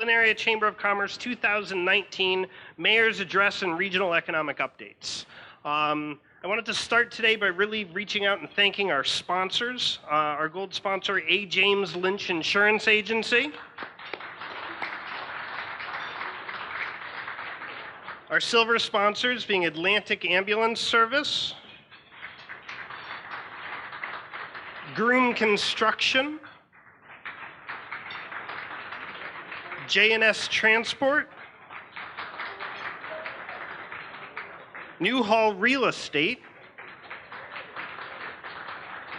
Area Chamber of Commerce 2019 Mayor's Address and Regional Economic Updates. I wanted to start today by really reaching out and thanking our sponsors. Our gold sponsor, A. James Lynch Insurance Agency. Our silver sponsors being Atlantic Ambulance Service, Groom Construction, J&S Transport, Newhall Real Estate,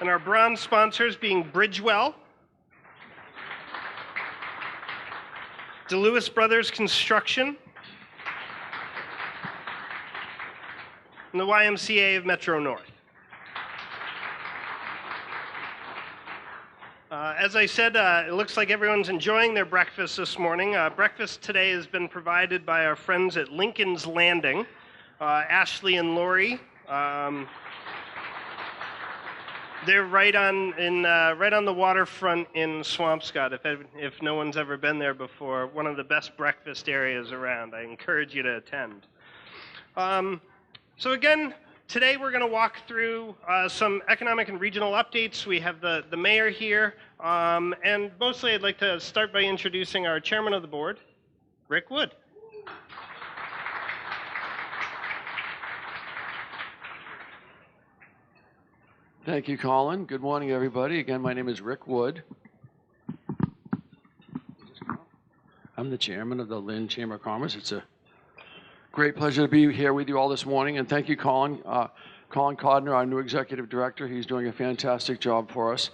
and our bronze sponsors being Bridgewell, DeLewis Brothers Construction, and the YMCA of Metro North. As I said, it looks like everyone's enjoying their breakfast this morning. Breakfast today has been provided by our friends at Lincoln's Landing, Ashley and Lori. They're right on the waterfront in Swampscott. If no one's ever been there before, one of the best breakfast areas around. I encourage you to attend. So again, today we're going to walk through some economic and regional updates. We have the mayor here, and mostly I'd like to start by introducing our chairman of the board, Rick Wood. Thank you, Colin. Good morning, everybody. Again, my name is Rick Wood. I'm the chairman of the Lynn Chamber of Commerce. It's a great pleasure to be here with you all this morning, and thank you, Colin. Colin Codner, our new executive director. He's doing a fantastic job for us.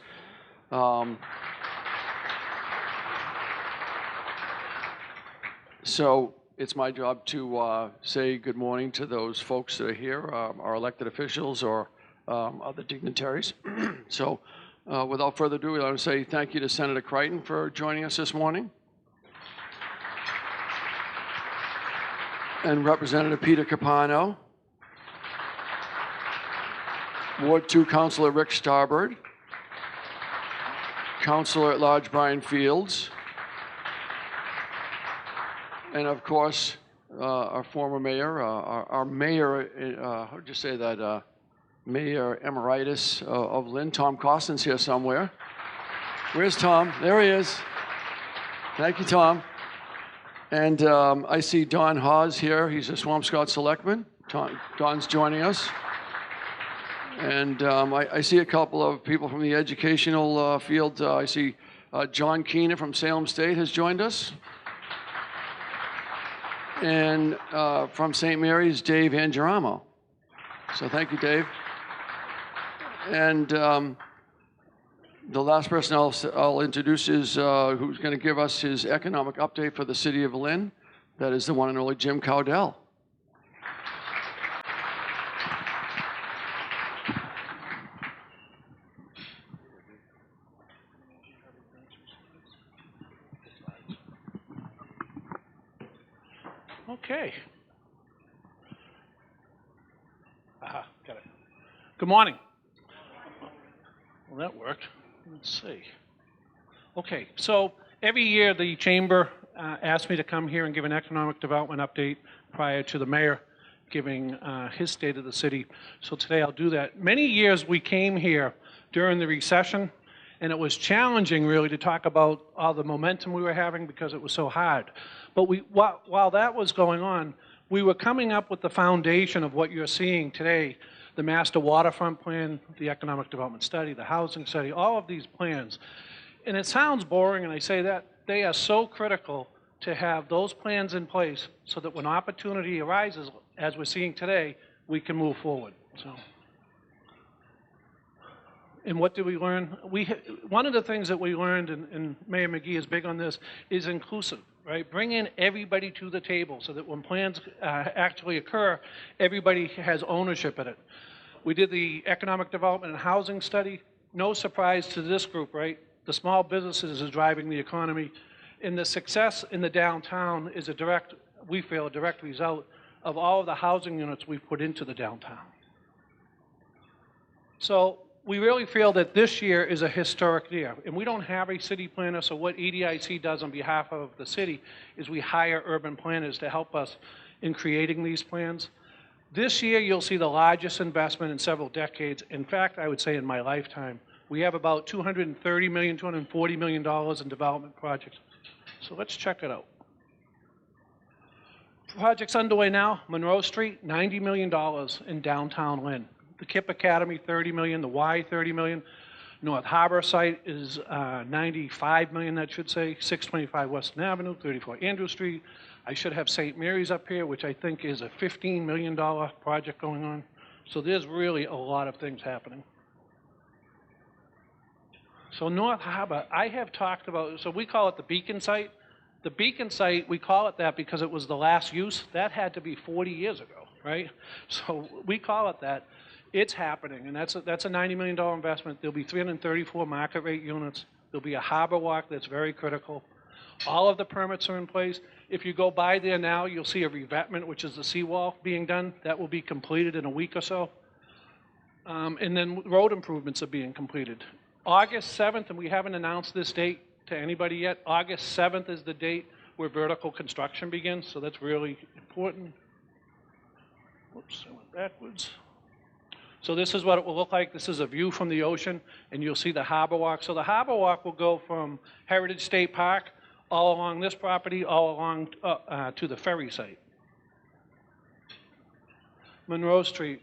So it's my job to say good morning to those folks that are here, our elected officials or other dignitaries. So without further ado, I want to say thank you to Senator Crichton for joining us this morning. And Representative Peter Capano, Ward 2 Councilor Rick Starbird, Councilor at Large Brian Fields, and of course, our former mayor, our mayor, how would you say that, Mayor Emeritus of Lynn, Tom Costin's here somewhere. Where's Tom? There he is. Thank you, Tom. And I see Don Hawes here. He's a Swampscott selectman. Don's joining us. And I see a couple of people from the educational field. I see John Keener from Salem State has joined us. And from St. Mary's, Dave Angeramo. So thank you, Dave. And the last person I'll introduce is who's going to give us his economic update for the city of Lynn. That is the one and only Jim Cowdell. Okay. Aha, got it. Good morning. Well, that worked. Let's see. Okay, so every year the chamber asks me to come here and give an economic development update prior to the mayor giving his state of the city. So today I'll do that. Many years we came here during the recession, and it was challenging really to talk about all the momentum we were having because it was so hard. But while that was going on, we were coming up with the foundation of what you're seeing today. The Master Waterfront Plan, the Economic Development Study, the Housing Study, all of these plans. And it sounds boring, and I say that, they are so critical to have those plans in place so that when opportunity arises, as we're seeing today, we can move forward. So, and what did we learn? One of the things that we learned, and Mayor McGee is big on this, is inclusive. Right? Bring in everybody to the table so that when plans actually occur, everybody has ownership in it. We did the economic development and housing study. No surprise to this group, right? The small businesses is driving the economy. And the success in the downtown is we feel, a direct result of all of the housing units we've put into the downtown. So we really feel that this year is a historic year, and we don't have a city planner, so what EDIC does on behalf of the city is we hire urban planners to help us in creating these plans. This year, you'll see the largest investment in several decades. In fact, I would say in my lifetime. We have about $230 million, $240 million in development projects. So let's check it out. Projects underway now, Monroe Street, $90 million in downtown Lynn. The KIPP Academy, $30 million, the Y, $30 million. North Harbor site is $95 million, that should say. 625 Weston Avenue, 34 Andrew Street. I should have St. Mary's up here, which I think is a $15 million project going on. So there's really a lot of things happening. So North Harbor, I have talked about, so we call it the Beacon site. The Beacon site, we call it that because it was the last use. That had to be 40 years ago, right? So we call it that. It's happening, and that's a $90 million investment. There'll be 334 market rate units. There'll be a harbor walk that's very critical. All of the permits are in place. If you go by there now, you'll see a revetment, which is the seawall being done. That will be completed in a week or so. And then road improvements are being completed. August 7th, and we haven't announced this date to anybody yet, August 7th is the date where vertical construction begins, so that's really important. Whoops, I went backwards. So this is what it will look like. This is a view from the ocean, and you'll see the harbor walk. So the harbor walk will go from Heritage State Park all along this property, all along to the ferry site. Monroe Street,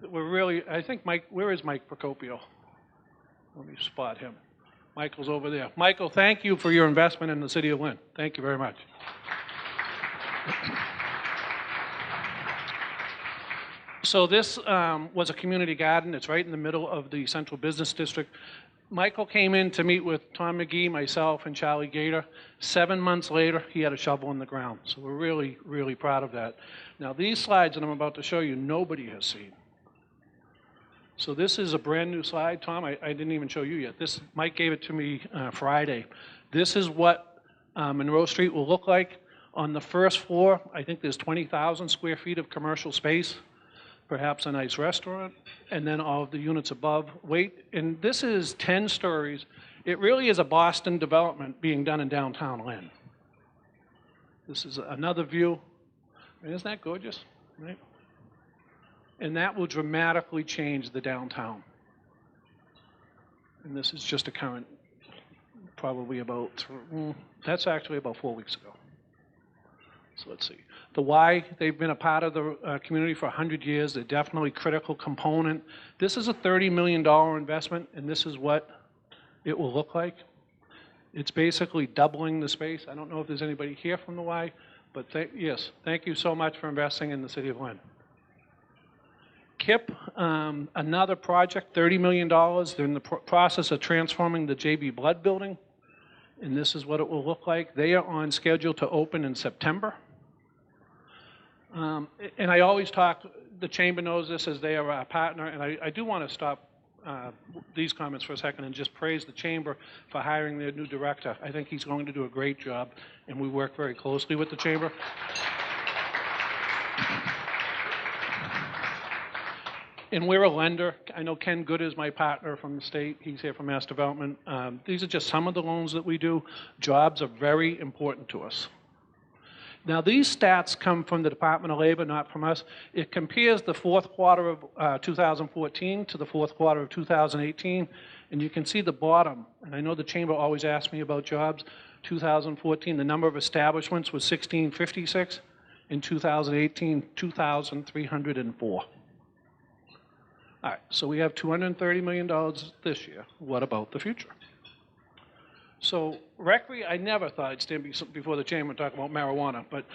we're really, I think Mike, where is Mike Procopio? Let me spot him. Michael's over there. Michael, thank you for your investment in the city of Lynn. Thank you very much. So this was a community garden. It's right in the middle of the central business district. Michael came in to meet with Tom McGee, myself, and Charlie Gator. 7 months later, he had a shovel in the ground. So we're really, really proud of that. Now, these slides that I'm about to show you, nobody has seen. So this is a brand new slide. Tom, I didn't even show you yet. Mike gave it to me Friday. This is what Monroe Street will look like. On the first floor, I think there's 20,000 square feet of commercial space, perhaps a nice restaurant, and then all of the units above. And this is 10 stories. It really is a Boston development being done in downtown Lynn. This is another view. Isn't that gorgeous, right? And that will dramatically change the downtown. And this is just a current, probably about, that's actually about 4 weeks ago. So let's see. The Y, they've been a part of the community for 100 years. They're definitely a critical component. This is a $30 million investment, and this is what it will look like. It's basically doubling the space. I don't know if there's anybody here from the Y, but yes, thank you so much for investing in the city of Lynn. KIPP, another project, $30 million. They're in the process of transforming the J.B. Blood building, and this is what it will look like. They are on schedule to open in September. And I always talk, the chamber knows this as they are our partner, and I do want to stop these comments for a second and just praise the chamber for hiring their new director. I think he's going to do a great job, and we work very closely with the chamber. And we're a lender. I know Ken Good is my partner from the state. He's here from Mass Development. These are just some of the loans that we do. Jobs are very important to us. Now, these stats come from the Department of Labor, not from us. It compares the fourth quarter of 2014 to the fourth quarter of 2018, and you can see the bottom. And I know the chamber always asks me about jobs. 2014, the number of establishments was 1,656. In 2018, 2,304. All right, so we have $230 million this year. What about the future? So I never thought I'd stand before the chamber and talk about marijuana, but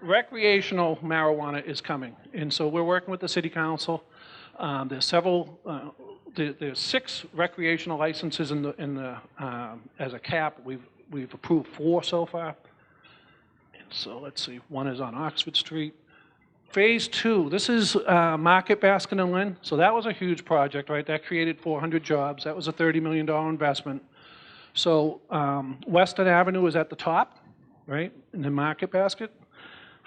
recreational marijuana is coming. And so we're working with the city council. There's 6 recreational licenses as a cap. We've approved 4 so far. And so let's see, one is on Oxford Street. Phase 2, this is Market Basket in Lynn. So that was a huge project, right? That created 400 jobs. That was a $30 million investment. So Weston Avenue is at the top, right, in the Market Basket.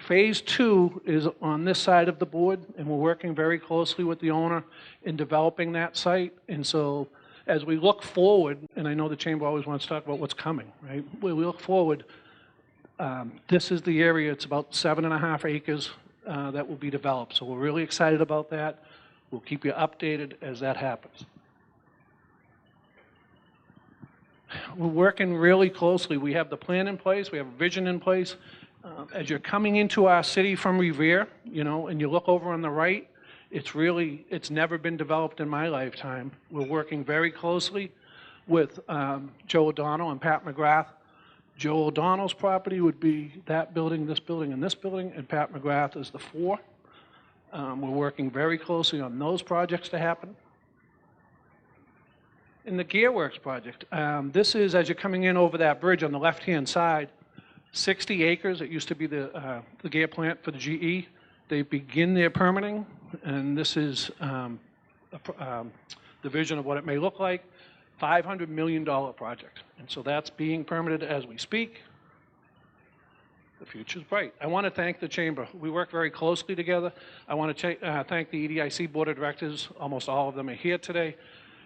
Phase 2 is on this side of the board, and we're working very closely with the owner in developing that site. And so as we look forward, and I know the chamber always wants to talk about what's coming, right? When we look forward, this is the area, it's about 7.5 acres that will be developed. So we're really excited about that. We'll keep you updated as that happens. We're working really closely. We have the plan in place. We have a vision in place. As you're coming into our city from Revere, you know, and you look over on the right, it's never been developed in my lifetime. We're working very closely with Joe O'Donnell and Pat McGrath. Joe O'Donnell's property would be that building, this building, and this building, and Pat McGrath is the 4. We're working very closely on those projects to happen. In the Gearworks project, this is, as you're coming in over that bridge on the left-hand side, 60 acres. It used to be the gear plant for the GE. They begin their permitting, and this is the vision of what it may look like. $500 million project. And so that's being permitted as we speak. The future's bright. I want to thank the chamber. We work very closely together. I want to thank the EDIC Board of Directors. Almost all of them are here today.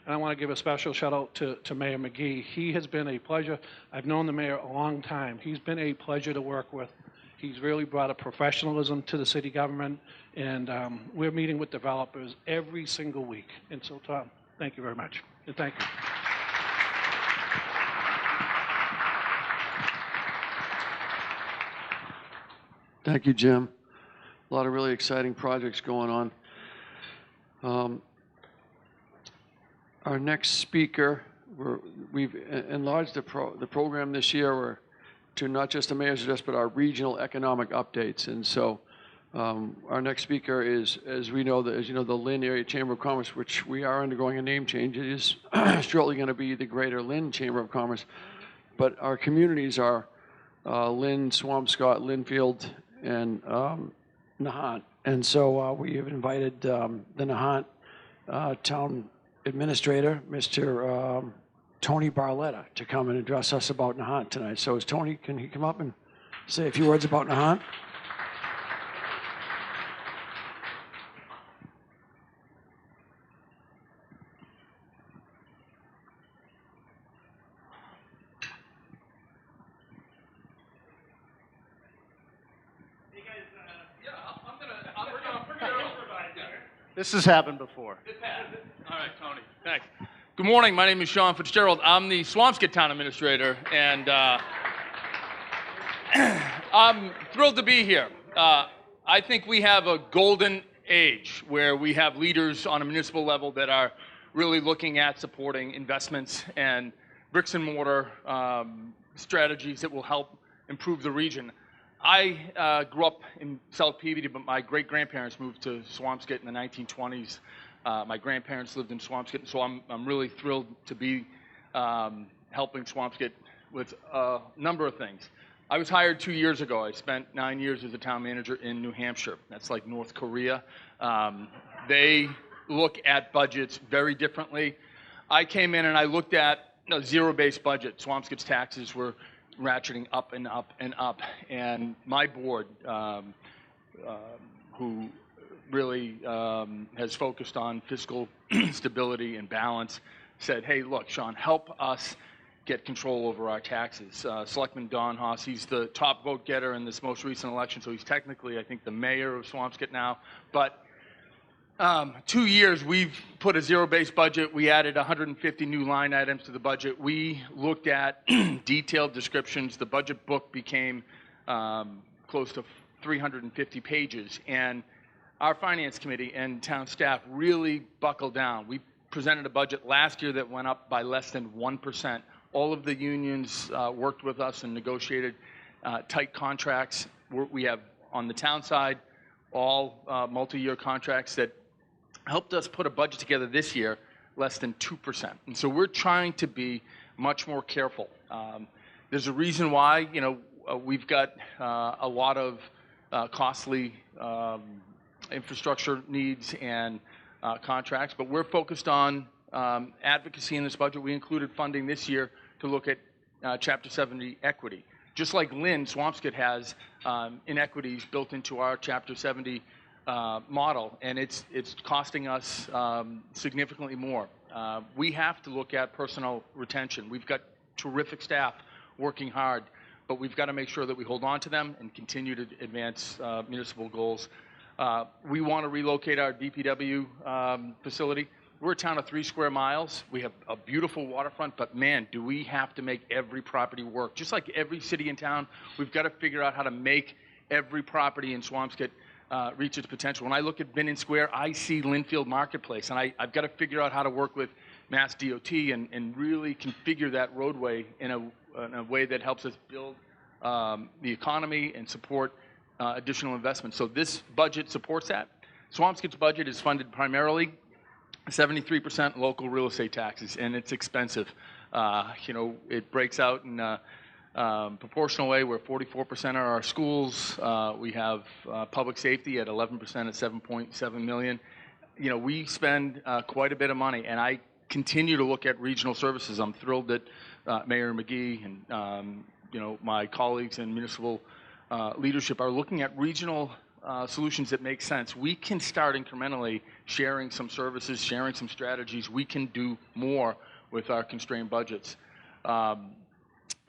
And I want to give a special shout out to Mayor McGee. He has been a pleasure. I've known the mayor a long time. He's been a pleasure to work with. He's really brought a professionalism to the city government. And we're meeting with developers every single week. And so, Tom, thank you very much. And thank you. Thank you, Jim. A lot of really exciting projects going on. Our next speaker, we've enlarged the program this year to not just the mayor's address, but our regional economic updates. And so our next speaker is, as you know, the Lynn Area Chamber of Commerce, which we are undergoing a name change. It is shortly going to be the Greater Lynn Chamber of Commerce. But our communities are Lynn, Swampscott, Linfield, and Nahant. And so we have invited the Nahant town administrator, Mr. Tony Barletta, to come and address us about Nahant tonight. So can he come up and say a few words about Nahant? This has happened before. All right, Tony. Thanks. Good morning. My name is Sean Fitzgerald. I'm the Swampscott Town Administrator, and I'm thrilled to be here. I think we have a golden age where we have leaders on a municipal level that are really looking at supporting investments and bricks and mortar strategies that will help improve the region. I grew up in South Peabody, but my great-grandparents moved to Swampscott in the 1920s. My grandparents lived in Swampscott, so I'm really thrilled to be helping Swampscott with a number of things. I was hired 2 years ago. I spent 9 years as a town manager in New Hampshire. That's like North Korea. They look at budgets very differently. I came in and I looked at a zero-based budget. Swampscott's taxes were ratcheting up and up and up. And my board, who really has focused on fiscal stability and balance, said, hey, look, Sean, help us get control over our taxes. Selectman Don Haas, he's the top vote getter in this most recent election, so he's technically, I think, the mayor of Swampscott now. But 2 years, we've put a zero-based budget. We added 150 new line items to the budget. We looked at detailed descriptions. The budget book became close to 350 pages. And our finance committee and town staff really buckled down. We presented a budget last year that went up by less than 1%. All of the unions worked with us and negotiated tight contracts. We have, on the town side, all multi-year contracts that helped us put a budget together this year less than 2%. And so we're trying to be much more careful. There's a reason why, we've got a lot of costly infrastructure needs and contracts, but we're focused on advocacy in this budget. We included funding this year to look at Chapter 70 equity. just like Lynn, Swampscott has inequities built into our Chapter 70 model, and it's costing us significantly more. We have to look at personnel retention. We've got terrific staff working hard, but we've got to make sure that we hold on to them and continue to advance municipal goals. We want to relocate our DPW facility. We're a town of 3 square miles. We have a beautiful waterfront, but man, do we have to make every property work. Just like every city and town, we've got to figure out how to make every property in Swampscott reach its potential. When I look at Binnon Square, I see Linfield Marketplace, and I've got to figure out how to work with Mass DOT and really configure that roadway in a way that helps us build the economy and support additional investment. So this budget supports that. Swampscott's budget is funded primarily 73% local real estate taxes, and it's expensive. It breaks out in a proportional way where 44% are our schools. We have public safety at 11% at $7.7 million. We spend quite a bit of money, and I continue to look at regional services. I'm thrilled that Mayor McGee and my colleagues in municipal leadership are looking at regional solutions that make sense. We can start incrementally sharing some services, sharing some strategies. We can do more with our constrained budgets.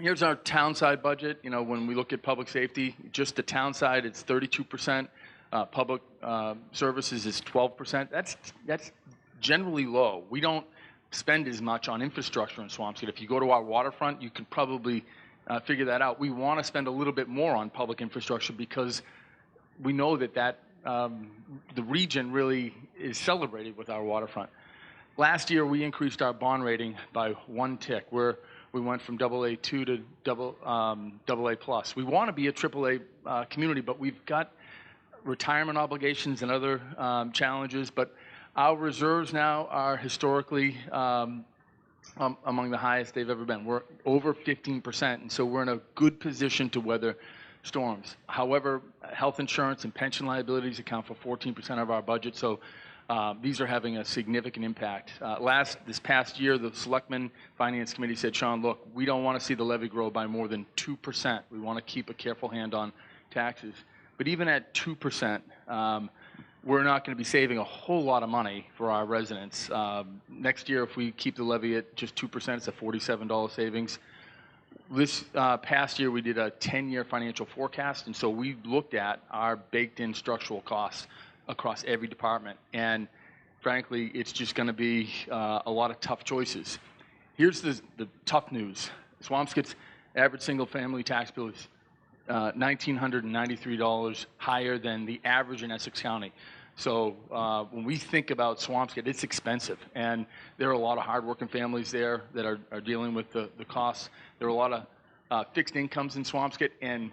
Here's our town side budget. When we look at public safety, just the town side, it's 32%. Public services is 12%. That's generally low. We don't spend as much on infrastructure in Swampscott. If you go to our waterfront, you can probably figure that out. We want to spend a little bit more on public infrastructure because we know that the region really is celebrated with our waterfront. Last year, we increased our bond rating by 1 tick, where we went from AA2 to AA+. We want to be a AAA community, but we've got retirement obligations and other challenges. But our reserves now are historically among the highest they've ever been. We're over 15%, and so we're in a good position to weather storms. However, health insurance and pension liabilities account for 14% of our budget, so these are having a significant impact. This past year, the Selectmen Finance Committee said, Sean, look, we don't want to see the levy grow by more than 2%. We want to keep a careful hand on taxes. But even at 2%, we're not going to be saving a whole lot of money for our residents. Next year, if we keep the levy at just 2%, it's a $47 savings. This past year, we did a 10-year financial forecast, and so we looked at our baked-in structural costs across every department. And frankly, it's just going to be a lot of tough choices. Here's the tough news. Swampscott's average single-family tax bill is $1,993 higher than the average in Essex County. So when we think about Swampscott, it's expensive, and there are a lot of hardworking families there that are dealing with the costs. There are a lot of fixed incomes in Swampscott, and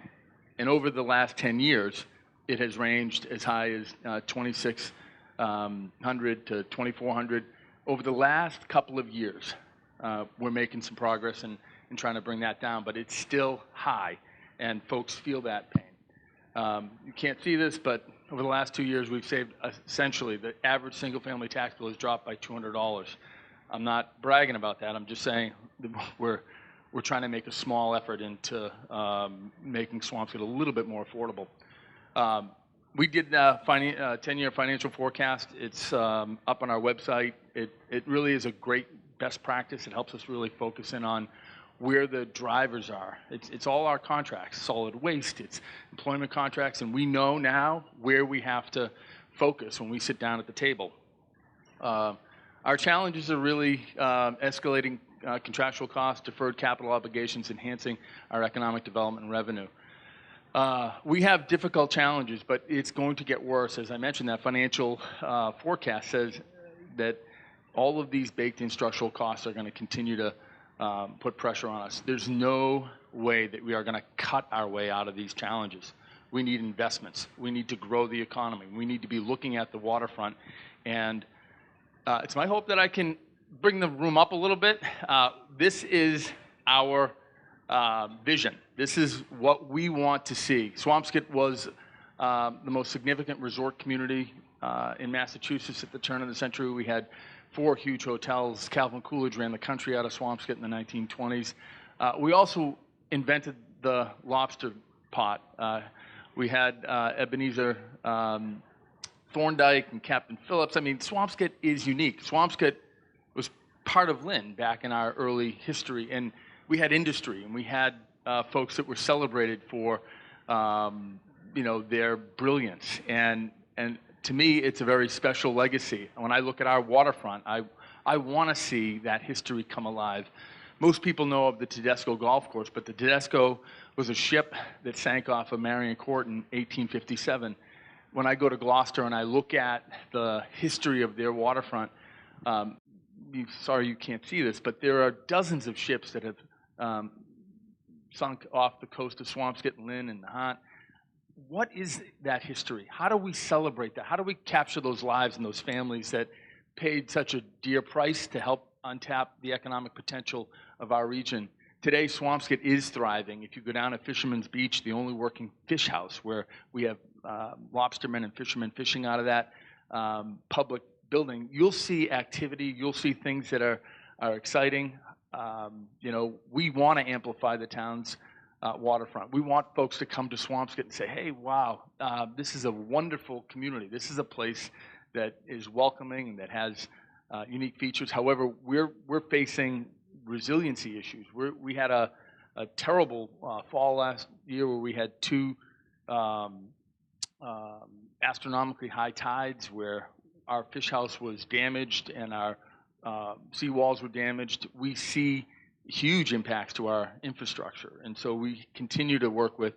over the last 10 years, it has ranged as high as $2,600 to $2,400. Over the last couple of years, we're making some progress in trying to bring that down, but it's still high, and folks feel that pain. You can't see this, but over the last 2 years, we've saved essentially the average single-family tax bill has dropped by $200. I'm not bragging about that. I'm just saying that we're trying to make a small effort into making Swampscott a little bit more affordable. We did a 10-year financial forecast. It's up on our website. It really is a great best practice. It helps us really focus in on where the drivers are. It's all our contracts, solid waste, it's employment contracts, and we know now where we have to focus when we sit down at the table. Our challenges are really escalating contractual costs, deferred capital obligations, enhancing our economic development and revenue. We have difficult challenges, but it's going to get worse. As I mentioned, that financial forecast says that all of these baked-in structural costs are going to continue to put pressure on us. There's no way that we are going to cut our way out of these challenges. We need investments. We need to grow the economy. We need to be looking at the waterfront. And it's my hope that I can bring the room up a little bit. This is our vision. This is what we want to see. Swampscott was the most significant resort community in Massachusetts at the turn of the century. We had 4 huge hotels. Calvin Coolidge ran the country out of Swampscott in the 1920s. We also invented the lobster pot. We had Ebenezer Thorndike and Captain Phillips. I mean, Swampscott is unique. Swampscott was part of Lynn back in our early history, and we had industry, and we had folks that were celebrated for, their brilliance. And to me, it's a very special legacy. When I look at our waterfront, I want to see that history come alive. Most people know of the Tedesco Golf Course, but the Tedesco was a ship that sank off of Marion Court in 1857. When I go to Gloucester and I look at the history of their waterfront, sorry you can't see this, but there are dozens of ships that have sunk off the coast of Swampscott, Lynn, and Nahant. What is that history? How do we celebrate that? How do we capture those lives and those families that paid such a dear price to help untap the economic potential of our region? Today, Swampscott is thriving. If you go down to Fisherman's Beach, the only working fish house where we have lobstermen and fishermen fishing out of that public building, you'll see activity, you'll see things that are exciting. We want to amplify the town's waterfront. We want folks to come to Swampscott and say, hey, wow, this is a wonderful community. This is a place that is welcoming and that has unique features. However, we're facing resiliency issues. We had a terrible fall last year where we had two astronomically high tides where our fish house was damaged and our seawalls were damaged. We see huge impacts to our infrastructure, and so we continue to work with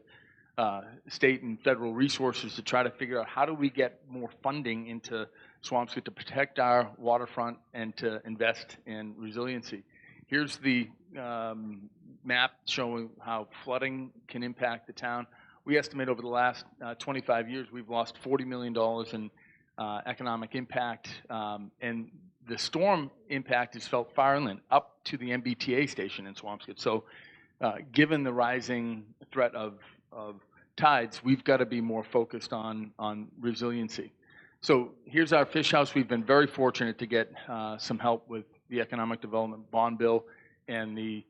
state and federal resources to try to figure out how do we get more funding into Swampscott to protect our waterfront and to invest in resiliency. Here's the map showing how flooding can impact the town. We estimate over the last 25 years we've lost $40 million in economic impact, and the storm impact is felt far inland up to the MBTA station in Swampscott. So given the rising threat of tides, we've got to be more focused on resiliency. So here's our fish house. We've been very fortunate to get some help with the Economic Development Bond Bill and the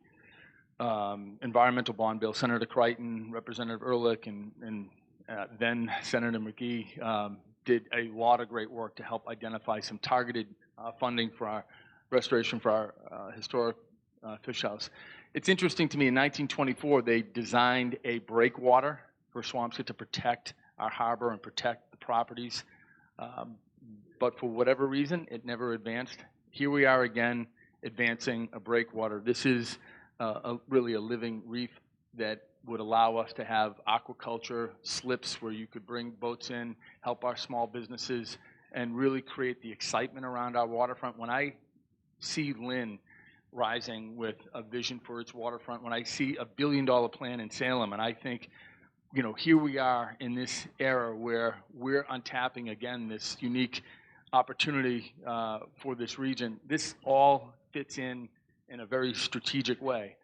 Environmental Bond Bill. Senator Crichton, Representative Ehrlich, and then Senator McGee did a lot of great work to help identify some targeted funding for our restoration for our historic fish house. It's interesting to me, in 1924, they designed a breakwater for Swampscott to protect our harbor and protect the properties. But for whatever reason, it never advanced. Here we are again, advancing a breakwater. This is really a living reef that would allow us to have aquaculture slips where you could bring boats in, help our small businesses, and really create the excitement around our waterfront. When I see Lynn rising with a vision for its waterfront, when I see a $1 billion plan in Salem, and I think, here we are in this era where we're untapping again this unique opportunity for this region. This all fits in a very strategic way.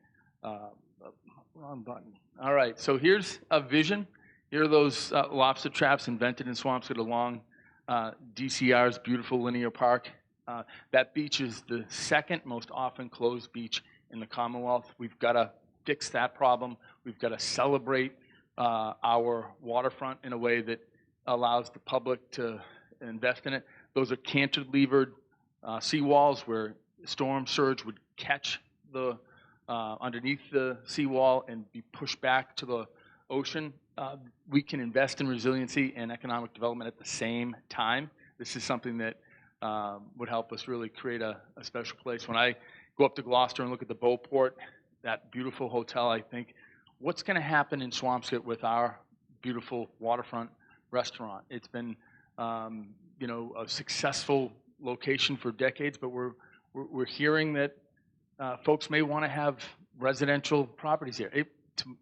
Wrong button. All right, so here's a vision. Here are those lobster traps invented in Swampscott along DCR's beautiful linear park. That beach is the second most often closed beach in the Commonwealth. We've got to fix that problem. We've got to celebrate our waterfront in a way that allows the public to invest in it. Those are cantilevered seawalls where storm surge would catch the underneath the seawall and be pushed back to the ocean. We can invest in resiliency and economic development at the same time. This is something that would help us really create a special place. When I go up to Gloucester and look at the Beauport, that beautiful hotel, I think, what's going to happen in Swampscott with our beautiful waterfront restaurant? It's been a successful location for decades, but we're hearing that folks may want to have residential properties here.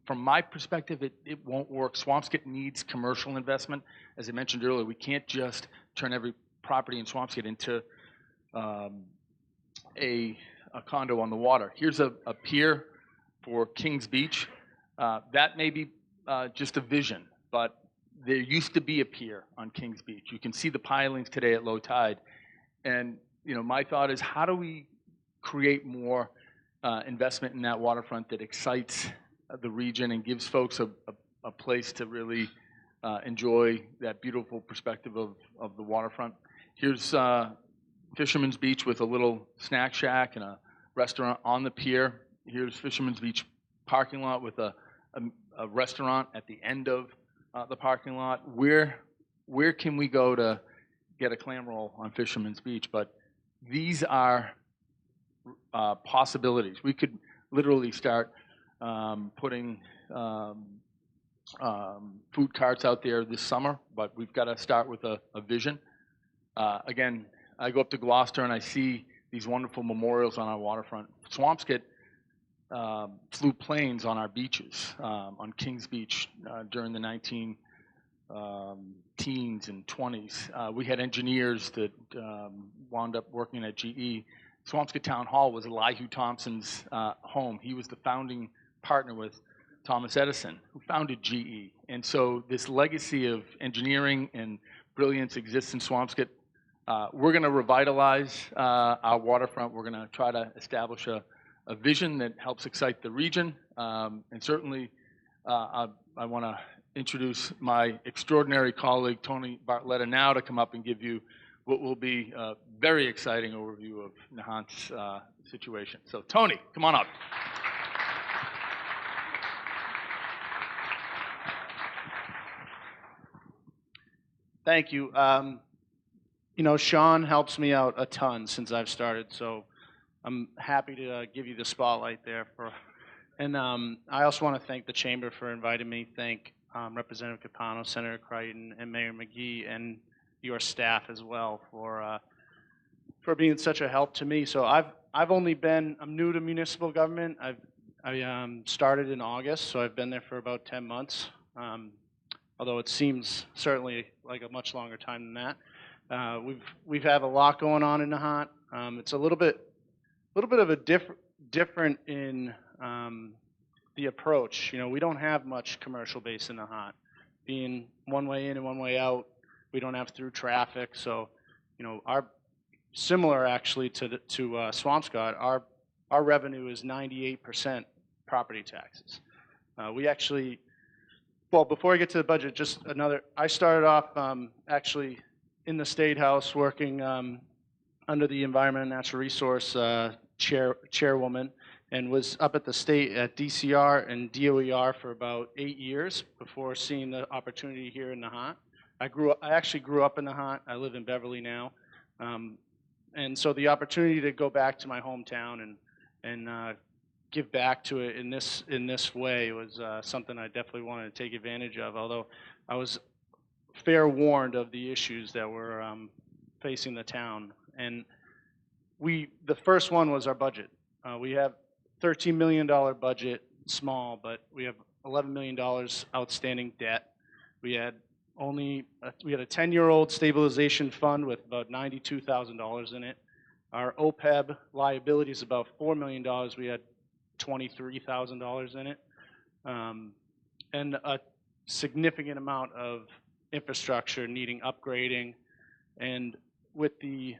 From my perspective, it won't work. Swampscott needs commercial investment. As I mentioned earlier, we can't just turn every property in Swampscott into a condo on the water. Here's a pier for Kings Beach. That may be just a vision, but there used to be a pier on Kings Beach. You can see the pilings today at low tide. And my thought is, how do we create more investment in that waterfront that excites the region and gives folks a place to really enjoy that beautiful perspective of the waterfront. Here's Fisherman's Beach with a little snack shack and a restaurant on the pier. Here's Fisherman's Beach parking lot with a restaurant at the end of the parking lot. Where can we go to get a clam roll on Fisherman's Beach? But these are possibilities. We could literally start putting food carts out there this summer, but we've got to start with a vision. Again, I go up to Gloucester and I see these wonderful memorials on our waterfront. Swampscott flew planes on our beaches, on Kings Beach during the 19 teens and 20s. We had engineers that wound up working at GE. Swampscott Town Hall was Elihu Thompson's home. He was the founding partner with Thomas Edison, who founded GE. And so this legacy of engineering and brilliance exists in Swampscott. We're going to revitalize our waterfront. We're going to try to establish a vision that helps excite the region. And certainly, I want to introduce my extraordinary colleague, Tony Barletta, now to come up and give you what will be a very exciting overview of Nahant's situation. So, Tony, come on up. Thank you. You know, Sean helps me out a ton since I've started, so I'm happy to give you the spotlight there. And I also want to thank the Chamber for inviting me. Thank Representative Capano, Senator Crichton, and Mayor McGee, and your staff as well for being such a help to me. So I'm new to municipal government. I started in August, so I've been there for about 10 months. Although it seems certainly like a much longer time than that. We've had a lot going on in Nahant. It's a little bit of a different in the approach. You know, we don't have much commercial base in Nahant. Being one way in and one way out, we don't have through traffic. So, you know, our similar actually to Swampscott, our revenue is 98% property taxes. We actually. Well, before I get to the budget, I started off actually in the State House working under the Environment and Natural Resource chairwoman, and was up at the state at DCR and DOER for about 8 years before seeing the opportunity here in Nahant. I actually grew up in Nahant. I live in Beverly now. And so the opportunity to go back to my hometown and give back to it in this way was something I definitely wanted to take advantage of, although I was fair warned of the issues that were facing the town. And the first one was our budget. We have $13 million budget, small, but we have $11 million outstanding debt. We had a 10-year-old stabilization fund with about $92,000 in it. Our OPEB liability is about $4 million. We had $23,000 in it, and a significant amount of infrastructure needing upgrading. And with the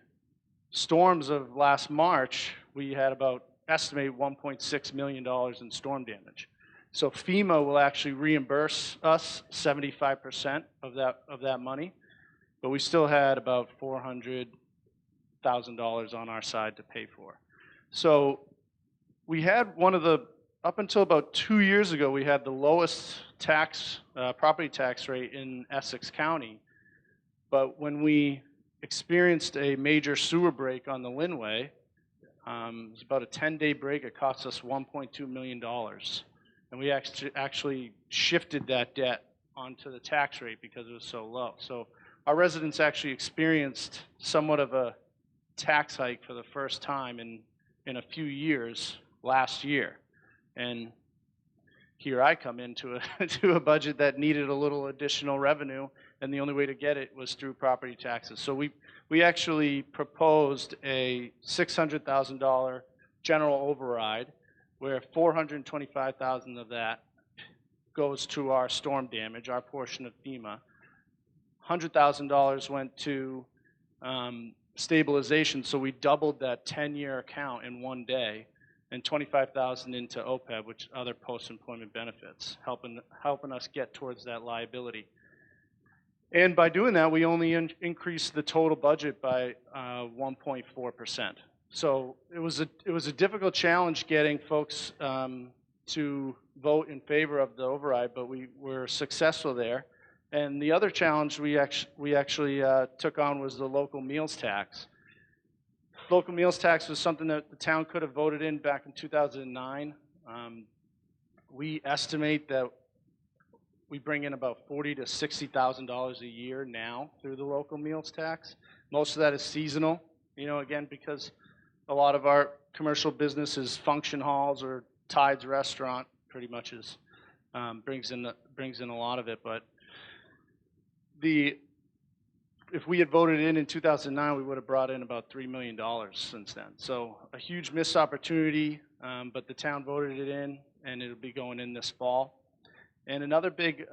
storms of last March, we had estimate $1.6 million in storm damage. So FEMA will actually reimburse us 75% of that money, but we still had about $400,000 on our side to pay for. So we had up until about 2 years ago, we had the lowest property tax rate in Essex County. But when we experienced a major sewer break on the Linway, it was about a 10-day break. It cost us $1.2 million. And we actually shifted that debt onto the tax rate because it was so low. So our residents actually experienced somewhat of a tax hike for the first time in a few years last year. And here I come into a budget that needed a little additional revenue, and the only way to get it was through property taxes. So we actually proposed a $600,000 general override, where $425,000 of that goes to our storm damage, our portion of FEMA. $100,000 went to stabilization, so we doubled that 10-year account in one day. and $25,000 into OPEB, which other post-employment benefits, helping us get towards that liability. And by doing that, we only increased the total budget by 1.4%. So it was a difficult challenge getting folks to vote in favor of the override, but we were successful there. And the other challenge we actually took on was the local meals tax. Local meals tax was something that the town could have voted in back in 2009. We estimate that we bring in about $40,000 to $60,000 a year now through the local meals tax. Most of that is seasonal, again, because a lot of our commercial business is function halls or Tides Restaurant, pretty much brings in a lot of it. But if we had voted in 2009, we would have brought in about $3 million since then. So a huge missed opportunity, but the town voted it in, and it'll be going in this fall. And another big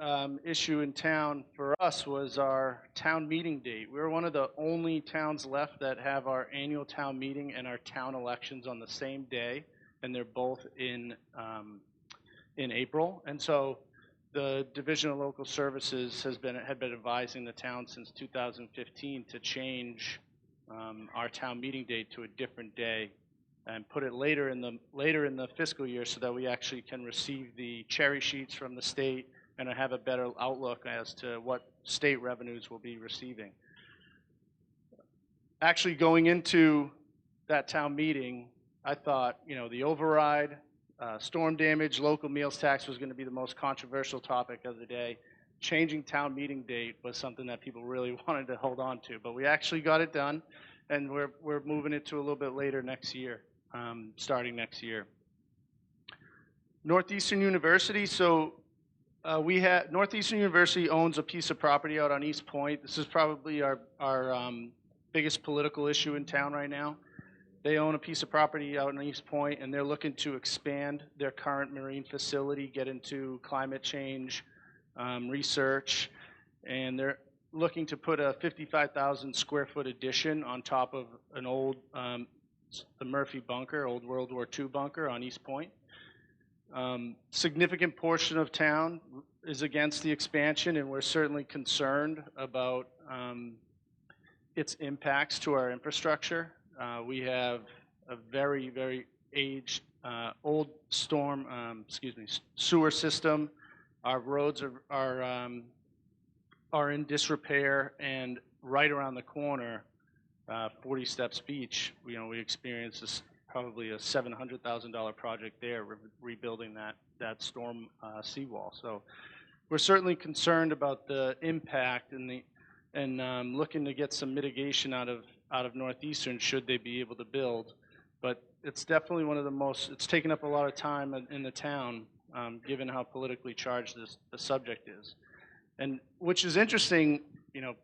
issue in town for us was our town meeting date. We're one of the only towns left that have our annual town meeting and our town elections on the same day, and they're both in April. And so the Division of Local Services had been advising the town since 2015 to change our town meeting date to a different day and put it later in the fiscal year so that we actually can receive the cherry sheets from the state and have a better outlook as to what state revenues we'll be receiving. Actually, going into that town meeting, I thought, the override, storm damage, local meals tax was going to be the most controversial topic of the day. Changing town meeting date was something that people really wanted to hold on to, but we actually got it done, and we're moving it to a little bit later next year, starting next year. Northeastern University. So Northeastern University owns a piece of property out on East Point. This is probably our biggest political issue in town right now. They own a piece of property out on East Point, and they're looking to expand their current marine facility, get into climate change research, and they're looking to put a 55,000 square foot addition on top of an old, the Murphy bunker, old World War II bunker on East Point. Significant portion of town is against the expansion, and we're certainly concerned about its impacts to our infrastructure. We have a very, very aged, old sewer system. Our roads are in disrepair, and right around the corner, 40 Steps Beach, we experienced this probably a $700,000 project there, rebuilding that storm seawall. So we're certainly concerned about the impact and looking to get some mitigation out of Northeastern should they be able to build. But it's definitely one of the most, it's taken up a lot of time in the town, given how politically charged the subject is. And which is interesting,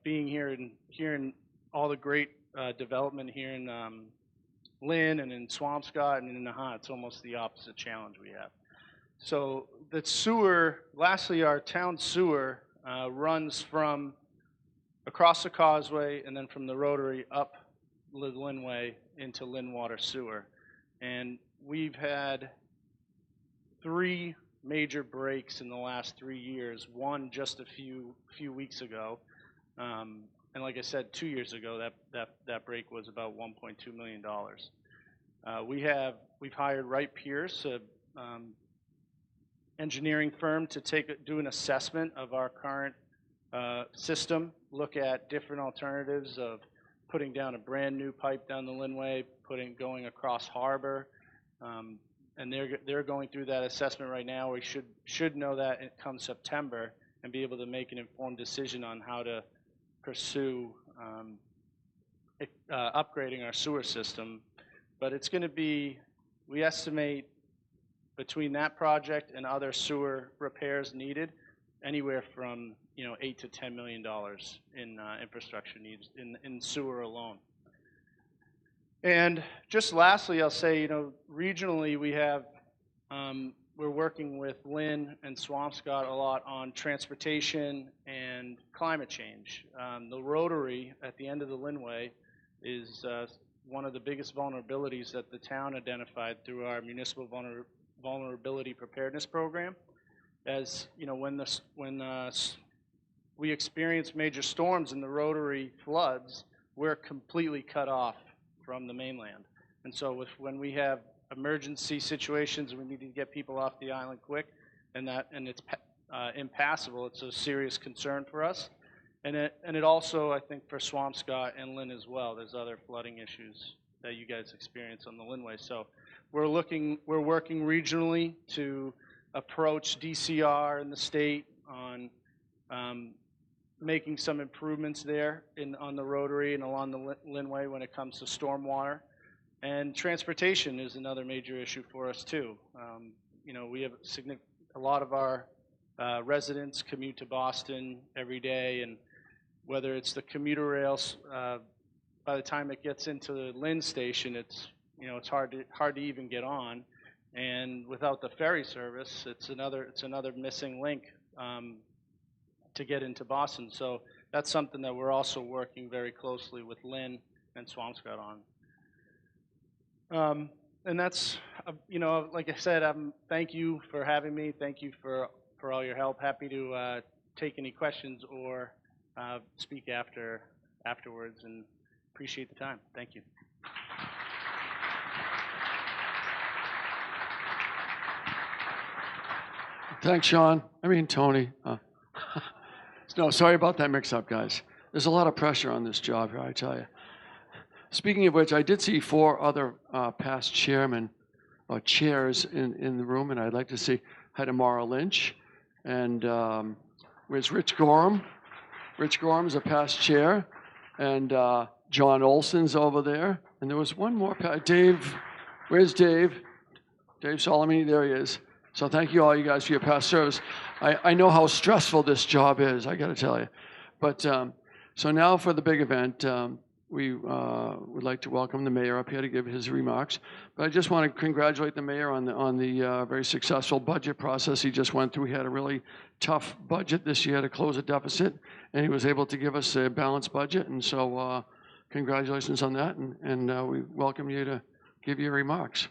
being here and hearing all the great development here in Lynn and in Swampscott and in Nahant. It's almost the opposite challenge we have. So the sewer, lastly, our town sewer runs from across the causeway and then from the rotary up the Lynn Way into Lynn Water Sewer. And we've had 3 major breaks in the last 3 years. One just a few weeks ago, and like I said, 2 years ago that break was about $1.2 million. We've hired Wright Pierce, an engineering firm, to do an assessment of our current system, look at different alternatives of putting down a brand new pipe down the Linway, going across harbor, and they're going through that assessment right now. We should know that come September and be able to make an informed decision on how to pursue upgrading our sewer system. But it's going to be, we estimate, between that project and other sewer repairs needed, anywhere from $8 to $10 million in infrastructure needs in sewer alone. And just lastly, I'll say, regionally we have, we're working with Lynn and Swampscott a lot on transportation and climate change. The rotary at the end of the Linway is one of the biggest vulnerabilities that the town identified through our municipal vulnerability preparedness program. As you know, when we experience major storms and the rotary floods, we're completely cut off from the mainland. And so when we have emergency situations, we need to get people off the island quick, and it's impassable. It's a serious concern for us. And it also, I think, for Swampscott and Lynn as well, there's other flooding issues that you guys experience on the Lynnway. So we're working regionally to approach DCR and the state on making some improvements there on the rotary and along the Lynnway when it comes to stormwater. And transportation is another major issue for us too. You know, we have a lot of our residents commute to Boston every day, and whether it's the commuter rails, by the time it gets into the Lynn station, it's hard to even get on. And without the ferry service, it's another missing link to get into Boston. So that's something that we're also working very closely with Lynn and Swampscott on. And that's, like I said, thank you for having me. Thank you for all your help. Happy to take any questions or speak afterwards, and appreciate the time. Thank you. Thanks, Sean. I mean, Tony. No, sorry about that mix-up, guys. There's a lot of pressure on this job here, I tell you. Speaking of which, I did see 4 other past chairmen or chairs in the room, and I'd like to say hi to Mara Lynch. And where's Rich Gorham? Rich Gorham's a past chair. And John Olson's over there. And there was one more. Dave, where's Dave? Dave Solomini, there he is. So thank you all you guys for your past service. I know how stressful this job is, I got to tell you. But so now for the big event, we would like to welcome the mayor up here to give his remarks. But I just want to congratulate the mayor on the very successful budget process he just went through. He had a really tough budget this year to close a deficit, and he was able to give us a balanced budget. And so congratulations on that, and we welcome you to give your remarks.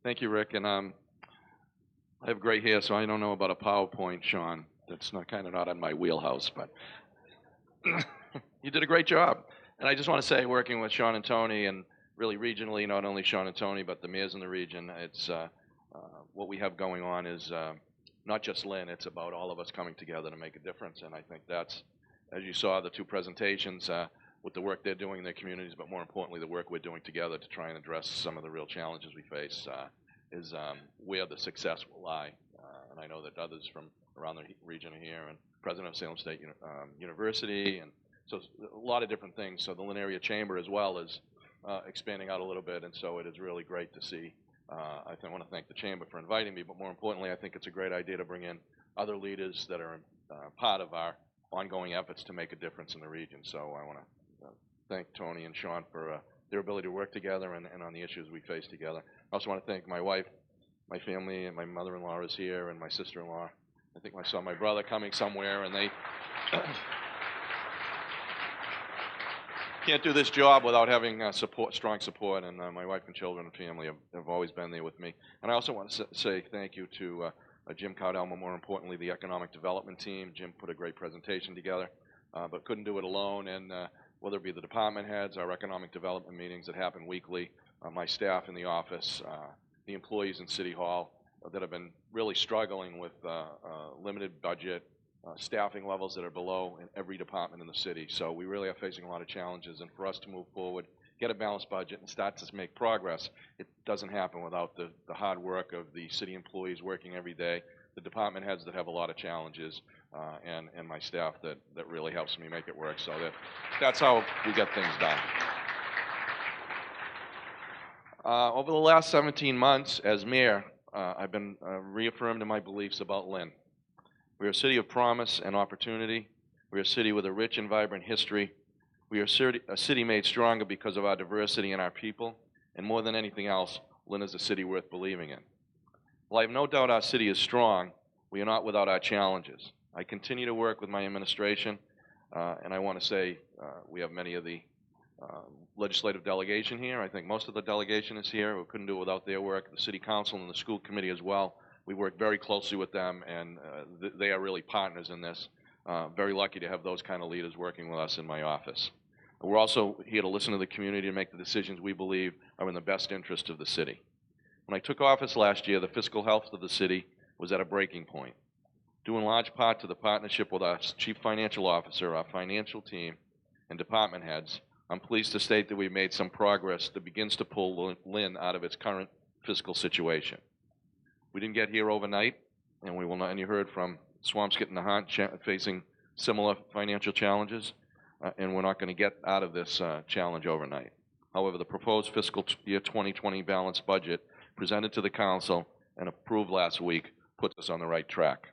Thank you, Rick. And I have gray hair, so I don't know about a PowerPoint, Sean. That's not on my wheelhouse, but you did a great job. And I just want to say, working with Sean and Tony, and really regionally, not only Sean and Tony, but the mayors in the region, it's what we have going on is not just Lynn. It's about all of us coming together to make a difference. And I think that's, as you saw, the 2 presentations, with the work they're doing in their communities, but more importantly, the work we're doing together to try and address some of the real challenges we face is where the success will lie. And I know that others from around the region are here, and president of Salem State University, and so a lot of different things. So the Lynn Area Chamber as well is expanding out a little bit, and so it is really great to see. I want to thank the Chamber for inviting me, but more importantly, I think it's a great idea to bring in other leaders that are part of our ongoing efforts to make a difference in the region. So I want to thank Tony and Sean for their ability to work together and on the issues we face together. I also want to thank my wife, my family, and my mother-in-law is here, and my sister-in-law. I think I saw my brother coming somewhere, and they can't do this job without having strong support, and my wife and children and family have always been there with me. And I also want to say thank you to Jim Cowdell, but more importantly, the economic development team. Jim put a great presentation together, but couldn't do it alone, and whether it be the department heads, our economic development meetings that happen weekly, my staff in the office, the employees in City Hall that have been really struggling with limited budget, staffing levels that are below in every department in the city. So we really are facing a lot of challenges, and for us to move forward, get a balanced budget, and start to make progress, it doesn't happen without the hard work of the city employees working every day, the department heads that have a lot of challenges, and my staff that really helps me make it work. So that's how we get things done. Over the last 17 months as mayor, I've been reaffirmed in my beliefs about Lynn. We're a city of promise and opportunity. We're a city with a rich and vibrant history. We are a city made stronger because of our diversity and our people. And more than anything else, Lynn is a city worth believing in. Well, I have no doubt our city is strong, we are not without our challenges. I continue to work with my administration, and I want to say we have many of the legislative delegation here. I think most of the delegation is here. We couldn't do it without their work. The city council and the school committee as well. We work very closely with them, and they are really partners in this. Very lucky to have those kind of leaders working with us in my office. We're also here to listen to the community and make the decisions we believe are in the best interest of the city. When I took office last year, the fiscal health of the city was at a breaking point, due in large part to the partnership with our chief financial officer, our financial team, and department heads. I'm pleased to state that we've made some progress that begins to pull Lynn out of its current fiscal situation. We didn't get here overnight, and we will not. And you heard from Swampscott and Nahant facing similar financial challenges, and we're not going to get out of this challenge overnight. However, the proposed fiscal year 2020 balanced budget presented to the council and approved last week puts us on the right track.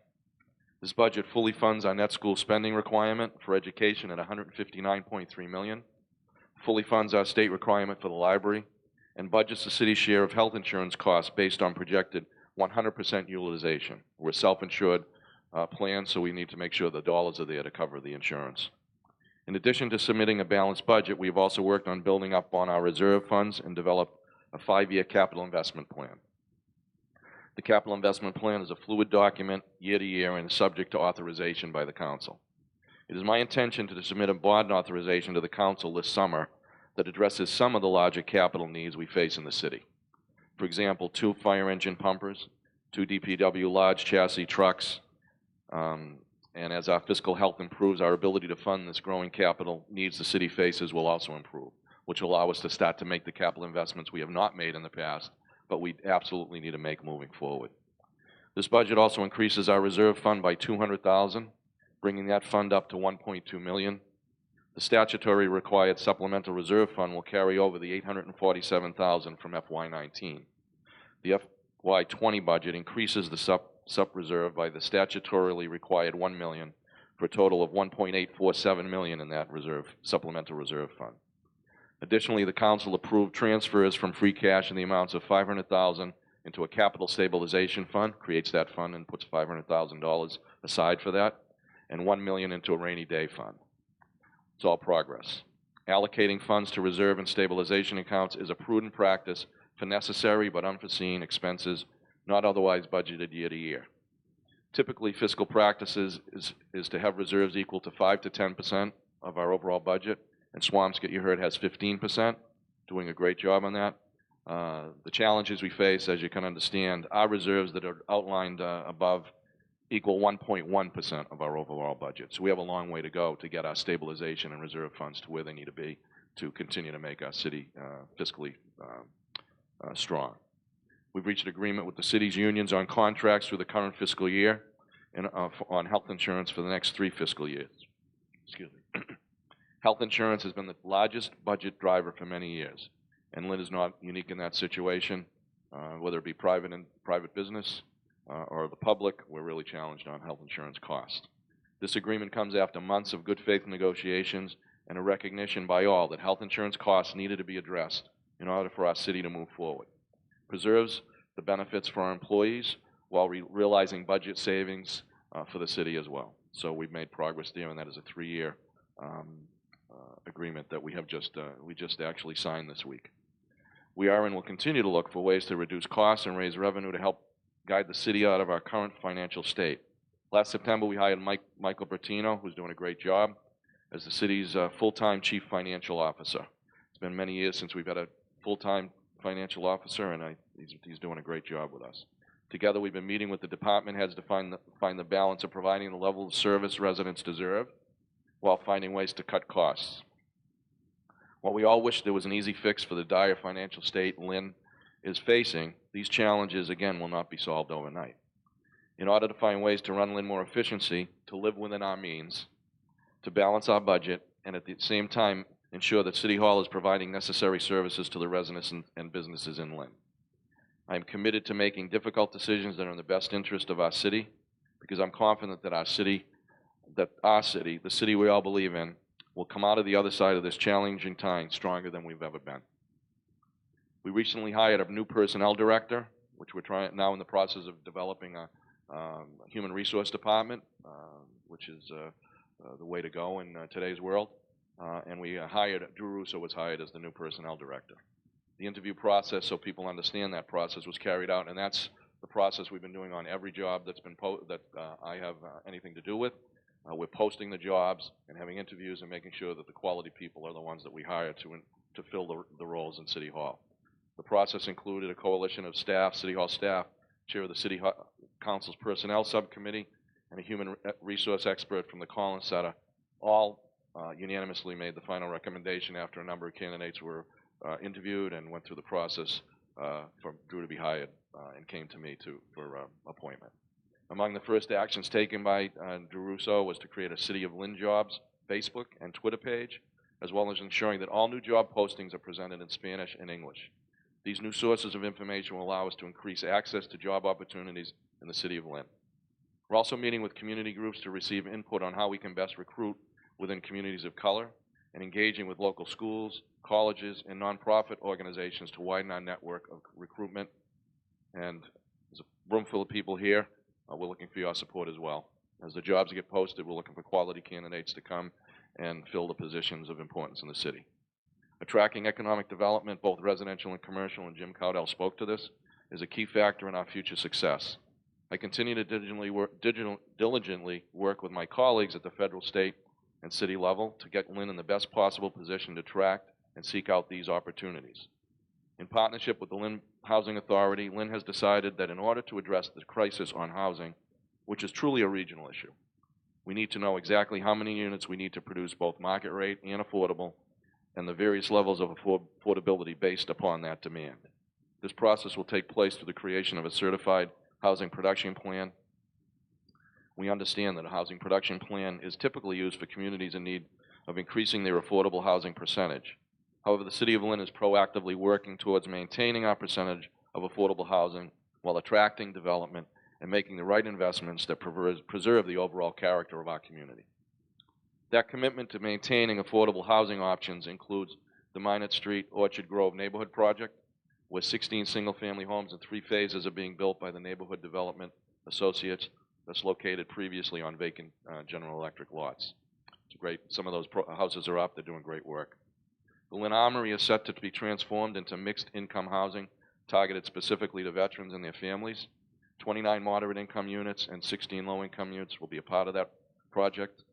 This budget fully funds our net school spending requirement for education at $159.3 million, fully funds our state requirement for the library, and budgets the city's share of health insurance costs based on projected 100% utilization. We're a self-insured plan, so we need to make sure the dollars are there to cover the insurance. In addition to submitting a balanced budget, we've also worked on building up on our reserve funds and developed a 5-year capital investment plan. The capital investment plan is a fluid document year to year and is subject to authorization by the council. It is my intention to submit a bond authorization to the council this summer that addresses some of the larger capital needs we face in the city. For example, 2 fire engine pumpers, 2 DPW large chassis trucks, and as our fiscal health improves, our ability to fund this growing capital needs the city faces will also improve, which will allow us to start to make the capital investments we have not made in the past, but we absolutely need to make moving forward. This budget also increases our reserve fund by $200,000, bringing that fund up to $1.2 million. The statutory required supplemental reserve fund will carry over the $847,000 from FY19. The FY20 budget increases the sup reserve by the statutorily required $1 million for a total of $1.847 million in that supplemental reserve fund. Additionally, the council approved transfers from free cash in the amounts of $500,000 into a capital stabilization fund, creates that fund and puts $500,000 aside for that, and $1 million into a rainy day fund. It's all progress. Allocating funds to reserve and stabilization accounts is a prudent practice for necessary but unforeseen expenses not otherwise budgeted year to year. Typically, fiscal practices is to have reserves equal to 5 to 10% of our overall budget, and Swampscott, you heard, has 15%, doing a great job on that. The challenges we face, as you can understand, our reserves that are outlined above equal 1.1% of our overall budget. So we have a long way to go to get our stabilization and reserve funds to where they need to be to continue to make our city fiscally strong. We've reached an agreement with the city's unions on contracts through the current fiscal year and on health insurance for the next 3 fiscal years. Excuse me. Health insurance has been the largest budget driver for many years, and Lynn is not unique in that situation. Whether it be private business or the public, we're really challenged on health insurance costs. This agreement comes after months of good faith negotiations and a recognition by all that health insurance costs needed to be addressed in order for our city to move forward. Preserves the benefits for our employees while realizing budget savings for the city as well. So we've made progress there, and that is a 3-year agreement that we just actually signed this week. We are and will continue to look for ways to reduce costs and raise revenue to help guide the city out of our current financial state. Last September, we hired Michael Bertino, who's doing a great job, as the city's full-time chief financial officer. It's been many years since we've had a full-time financial officer, and he's doing a great job with us. Together, we've been meeting with the department heads to find the balance of providing the level of service residents deserve while finding ways to cut costs. While we all wish there was an easy fix for the dire financial state Lynn is facing, these challenges, again, will not be solved overnight. In order to find ways to run Lynn more efficiently, to live within our means, to balance our budget, and at the same time ensure that City Hall is providing necessary services to the residents and businesses in Lynn. I am committed to making difficult decisions that are in the best interest of our city, because I'm confident that our city, the city we all believe in, will come out of the other side of this challenging time stronger than we've ever been. We recently hired a new personnel director, which we're now in the process of developing Human Resource Department, which is the way to go in today's world. And we hired, Drew Russo was hired as the new Personnel Director. The interview process, so people understand that process, was carried out, and that's the process we've been doing on every job that's been that I have anything to do with. We're posting the jobs and having interviews and making sure that the quality people are the ones that we hire to fill the roles in City Hall. The process included a coalition of staff, City Hall staff, chair of the City Council's Personnel Subcommittee, and a human resource expert from the Collins Center, all unanimously made the final recommendation after a number of candidates were interviewed and went through the process for Drew to be hired and came to me for appointment. Among the first actions taken by Drew Russo was to create a City of Lynn Jobs Facebook and Twitter page, as well as ensuring that all new job postings are presented in Spanish and English. These new sources of information will allow us to increase access to job opportunities in the City of Lynn. We're also meeting with community groups to receive input on how we can best recruit within communities of color and engaging with local schools, colleges, and nonprofit organizations to widen our network of recruitment. And there's a room full of people here. We're looking for your support as well. As the jobs get posted, we're looking for quality candidates to come and fill the positions of importance in the city. Attracting economic development, both residential and commercial, and Jim Cowdell spoke to this, is a key factor in our future success. I continue to diligently work with my colleagues at the federal, state, and city level to get Lynn in the best possible position to attract and seek out these opportunities. In partnership with the Lynn Housing Authority, Lynn has decided that in order to address the crisis on housing, which is truly a regional issue, we need to know exactly how many units we need to produce, both market rate and affordable, and the various levels of affordability based upon that demand. This process will take place through the creation of a certified housing production plan. We understand that a housing production plan is typically used for communities in need of increasing their affordable housing percentage. However, the City of Lynn is proactively working towards maintaining our percentage of affordable housing while attracting development and making the right investments that preserve the overall character of our community. That commitment to maintaining affordable housing options includes the Minot Street Orchard Grove neighborhood project, where 16 single-family homes in 3 phases are being built by the Neighborhood Development Associates that's located previously on vacant General Electric lots. It's great. Some of those houses are up. They're doing great work. The Lynn Armory is set to be transformed into mixed-income housing targeted specifically to veterans and their families. 29 moderate-income units and 16 low-income units will be a part of that project.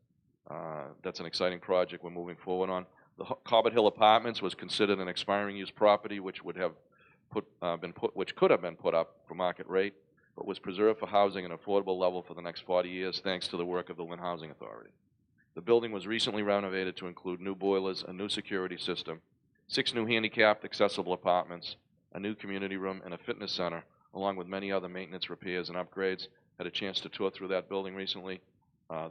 That's an exciting project we're moving forward on. The Cobbett Hill Apartments was considered an expiring use property, which would have which could have been put up for market rate, but was preserved for housing at an affordable level for the next 40 years, thanks to the work of the Lynn Housing Authority. The building was recently renovated to include new boilers, a new security system, 6 new handicapped accessible apartments, a new community room, and a fitness center, along with many other maintenance, repairs, and upgrades. Had a chance to tour through that building recently.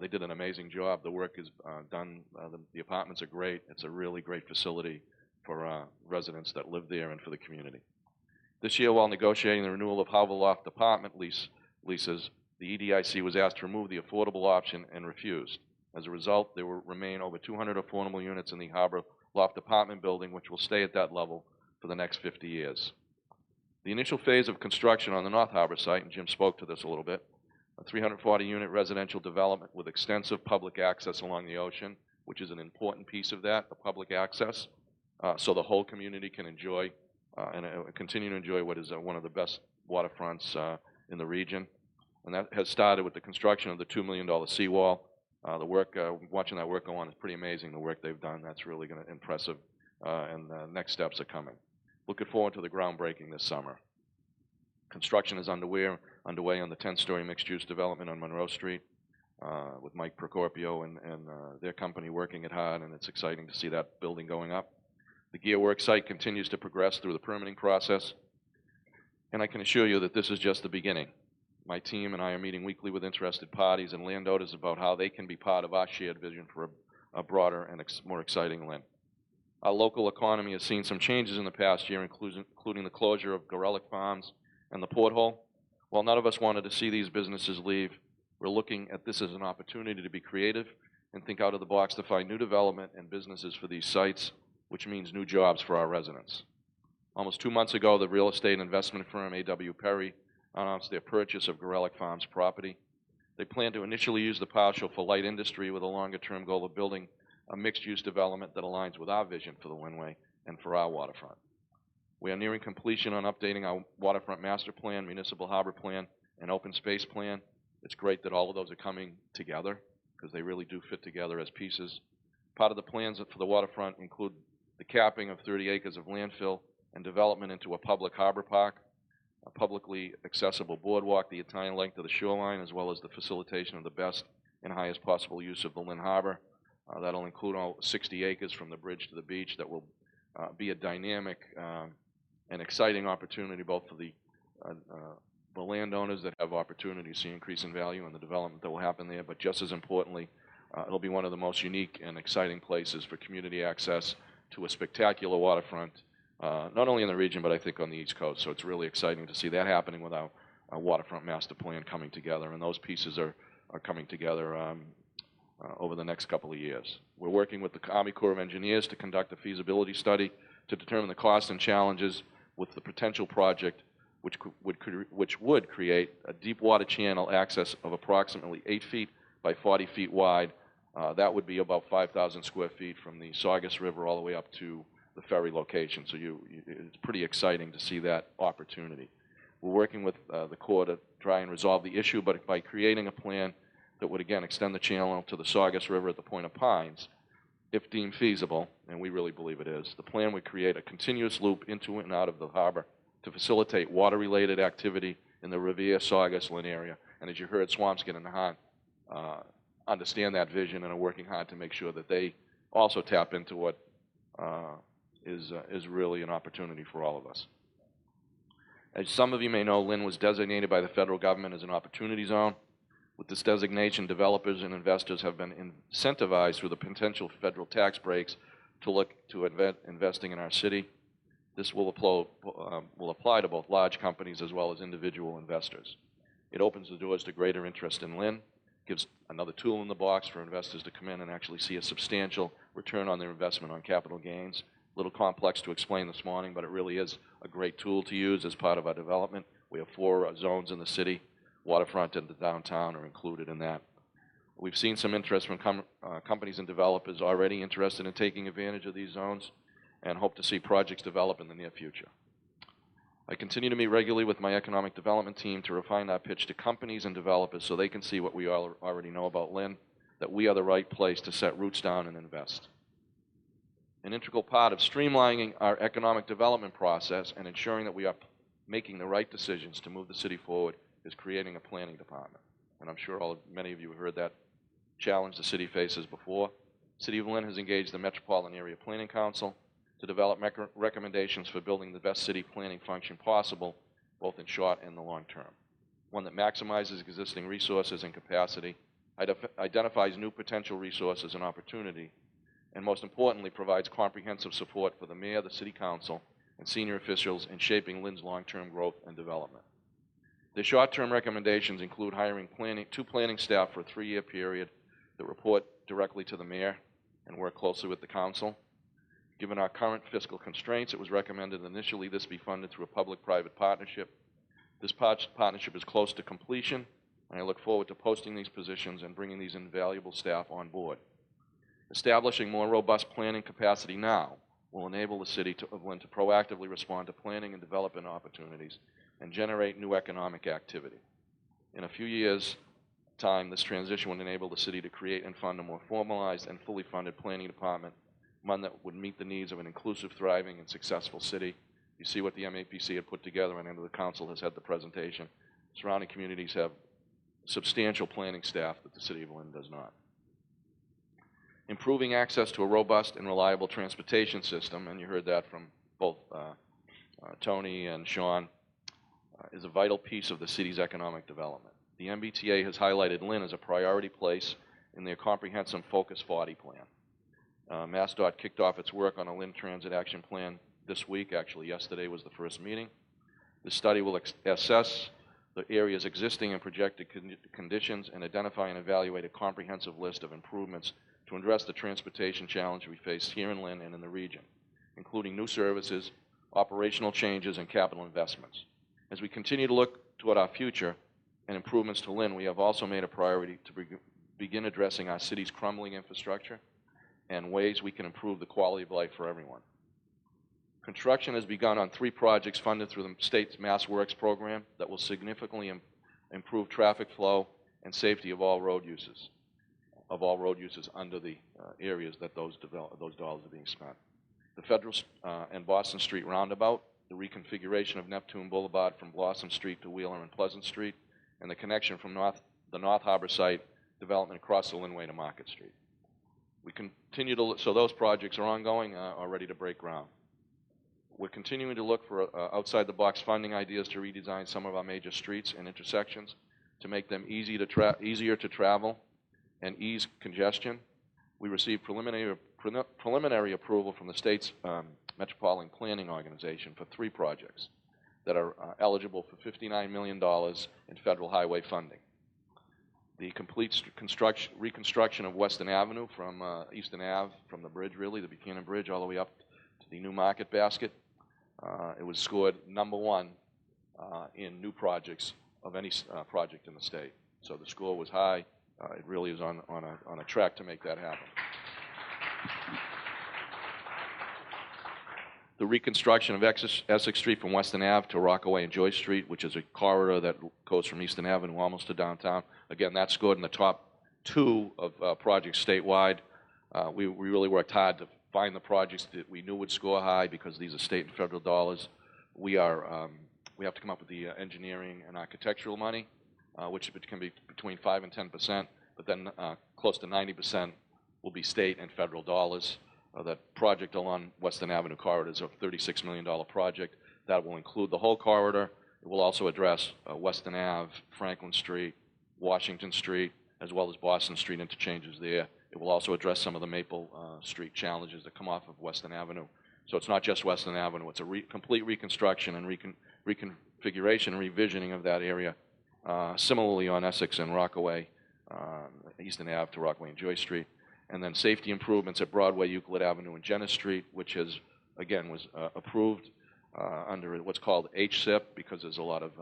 They did an amazing job. The work is done. The apartments are great. It's a really great facility for residents that live there and for the community. This year, while negotiating the renewal of Haverloft apartment leases, the EDIC was asked to remove the affordable option and refused. As a result, there will remain over 200 affordable units in the Haverloft apartment building, which will stay at that level for the next 50 years. The initial phase of construction on the North Harbor site, and Jim spoke to this a little bit, a 340-unit residential development with extensive public access along the ocean, which is an important piece of that, the public access, so the whole community can enjoy and continue to enjoy what is one of the best waterfronts in the region. And that has started with the construction of the $2 million seawall. The work, watching that work go on is pretty amazing, the work they've done. That's really impressive, and the next steps are coming. Looking forward to the groundbreaking this summer. Construction is underway on the 10-story mixed-use development on Monroe Street with Mike Procopio and their company working it hard, and it's exciting to see that building going up. The Gearworks site continues to progress through the permitting process, and I can assure you that this is just the beginning. My team and I are meeting weekly with interested parties and landowners about how they can be part of our shared vision for a broader and more exciting Lynn. Our local economy has seen some changes in the past year, including the closure of Gorelick Farms and the Porthole. While none of us wanted to see these businesses leave, we're looking at this as an opportunity to be creative and think out of the box to find new development and businesses for these sites, which means new jobs for our residents. Almost 2 months ago, the real estate investment firm A.W. Perry announced their purchase of Gorelick Farms property. They plan to initially use the parcel for light industry with a longer-term goal of building a mixed-use development that aligns with our vision for the Windway and for our waterfront. We are nearing completion on updating our waterfront master plan, municipal harbor plan, and open space plan. It's great that all of those are coming together because they really do fit together as pieces. Part of the plans for the waterfront include the capping of 30 acres of landfill and development into a public harbor park, a publicly accessible boardwalk the entire length of the shoreline, as well as the facilitation of the best and highest possible use of the Lynn Harbor. That'll include all 60 acres from the bridge to the beach. That will be a dynamic and exciting opportunity both for the landowners that have opportunity to see increase in value and the development that will happen there, but just as importantly, it'll be one of the most unique and exciting places for community access to a spectacular waterfront, not only in the region, but I think on the East Coast. So it's really exciting to see that happening with our waterfront master plan coming together, and those pieces are coming together over the next couple of years. We're working with the Army Corps of Engineers to conduct a feasibility study to determine the costs and challenges with the potential project, which would create a deep water channel access of approximately 8 feet by 40 feet wide. That would be about 5,000 square feet from the Saugus River all the way up to the ferry location. So it's pretty exciting to see that opportunity. We're working with the Corps to try and resolve the issue, but by creating a plan that would, again, extend the channel to the Saugus River at the Point of Pines, if deemed feasible, and we really believe it is. The plan would create a continuous loop into and out of the harbor to facilitate water-related activity in the Revere, Saugus, Lynn area. And as you heard, Swampscott and Nahant understand that vision and are working hard to make sure that they also tap into what is really an opportunity for all of us. As some of you may know, Lynn was designated by the federal government as an opportunity zone. With this designation, developers and investors have been incentivized through the potential federal tax breaks to look to investing in our city. This will apply to both large companies as well as individual investors. It opens the doors to greater interest in Lynn, gives another tool in the box for investors to come in and actually see a substantial return on their investment on capital gains. A little complex to explain this morning, but it really is a great tool to use as part of our development. We have 4 zones in the city. Waterfront and the downtown are included in that. We've seen some interest from companies and developers already interested in taking advantage of these zones and hope to see projects develop in the near future. I continue to meet regularly with my economic development team to refine our pitch to companies and developers so they can see what we all already know about Lynn, that we are the right place to set roots down and invest. An integral part of streamlining our economic development process and ensuring that we are making the right decisions to move the city forward is creating a planning department. And I'm sure many of you have heard that challenge the city faces before. City of Lynn has engaged the Metropolitan Area Planning Council to develop recommendations for building the best city planning function possible, both in short and the long term. One that maximizes existing resources and capacity, identifies new potential resources and opportunity, and most importantly, provides comprehensive support for the mayor, the city council, and senior officials in shaping Lynn's long-term growth and development. The short-term recommendations include hiring 2 planning staff for a 3-year period that report directly to the mayor and work closely with the council. Given our current fiscal constraints, it was recommended initially this be funded through a public-private partnership. This partnership is close to completion, and I look forward to posting these positions and bringing these invaluable staff on board. Establishing more robust planning capacity now will enable the city of Lynn to proactively respond to planning and development opportunities and generate new economic activity. In a few years' time, this transition would enable the city to create and fund a more formalized and fully funded planning department, one that would meet the needs of an inclusive, thriving, and successful city. You see what the MAPC had put together, and the council has had the presentation. Surrounding communities have substantial planning staff that the city of Lynn does not. Improving access to a robust and reliable transportation system, and you heard that from both Tony and Sean, is a vital piece of the city's economic development. The MBTA has highlighted Lynn as a priority place in their comprehensive Focus 40 plan. MassDOT kicked off its work on a Lynn Transit Action Plan this week. Actually, yesterday was the first meeting. This study will assess the area's existing and projected conditions and identify and evaluate a comprehensive list of improvements to address the transportation challenge we face here in Lynn and in the region, including new services, operational changes, and capital investments. As we continue to look toward our future and improvements to Lynn, we have also made a priority to begin addressing our city's crumbling infrastructure and ways we can improve the quality of life for everyone. Construction has begun on 3 projects funded through the state's Mass Works program that will significantly improve traffic flow and safety of all road users under the areas that those dollars are being spent. The Federal and Boston Street roundabout, the reconfiguration of Neptune Boulevard from Blossom Street to Wheeler and Pleasant Street, and the connection from the North Harbor site development across the Linway to Market Street. We continue to look, so those projects are ongoing, are ready to break ground. We're continuing to look for outside-the-box funding ideas to redesign some of our major streets and intersections to make them easier to travel and ease congestion. We received preliminary approval from the state's Metropolitan Planning Organization for 3 projects that are eligible for $59 million in federal highway funding. The complete reconstruction of Weston Avenue from Easton Ave, from the bridge really, the Buchanan Bridge, all the way up to the New Market Basket. It was scored #1 in new projects of any project in the state. So the score was high. It really is on a track to make that happen. The reconstruction of Essex Street from Weston Ave to Rockaway and Joyce Street, which is a corridor that goes from Easton Avenue almost to downtown. Again, that scored in the top 2 of projects statewide. We really worked hard to find the projects that we knew would score high because these are state and federal dollars. We have to come up with the engineering and architectural money, which can be between 5 and 10%, but then close to 90% will be state and federal dollars. That project along Weston Avenue corridor is a $36 million project. That will include the whole corridor. It will also address Weston Ave, Franklin Street, Washington Street, as well as Boston Street interchanges there. It will also address some of the Maple Street challenges that come off of Weston Avenue. So it's not just Weston Avenue. It's a complete reconstruction and reconfiguration and revisioning of that area. Similarly on Essex and Rockaway, Easton Ave to Rockaway and Joyce Street. And then safety improvements at Broadway, Euclid Avenue, and Jenner Street, which was approved under what's called HSIP because there's a lot of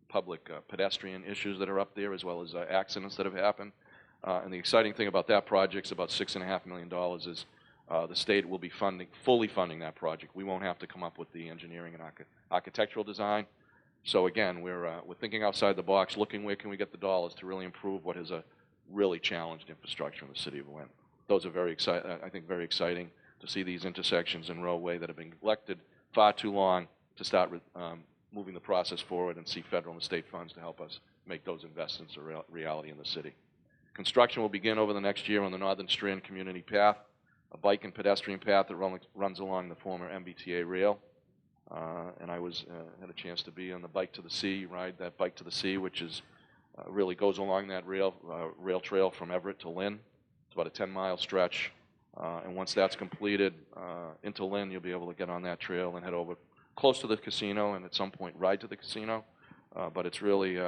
public pedestrian issues that are up there, as well as accidents that have happened. And the exciting thing about that project is about $6.5 million is the state will be fully funding that project. We won't have to come up with the engineering and architectural design. So again, we're thinking outside the box, looking where can we get the dollars to really improve what is a really challenged infrastructure in the city of Lynn. Those are I think very exciting to see these intersections and roadway that have been neglected far too long to start moving the process forward and see federal and state funds to help us make those investments a reality in the city. Construction will begin over the next year on the Northern Strand Community Path, a bike and pedestrian path that runs along the former MBTA rail. And I had a chance to be on the Bike to the Sea, ride that Bike to the Sea, which is really goes along that rail trail from Everett to Lynn. It's about a 10-mile stretch. And once that's completed into Lynn, you'll be able to get on that trail and head over close to the casino and at some point ride to the casino. But it's really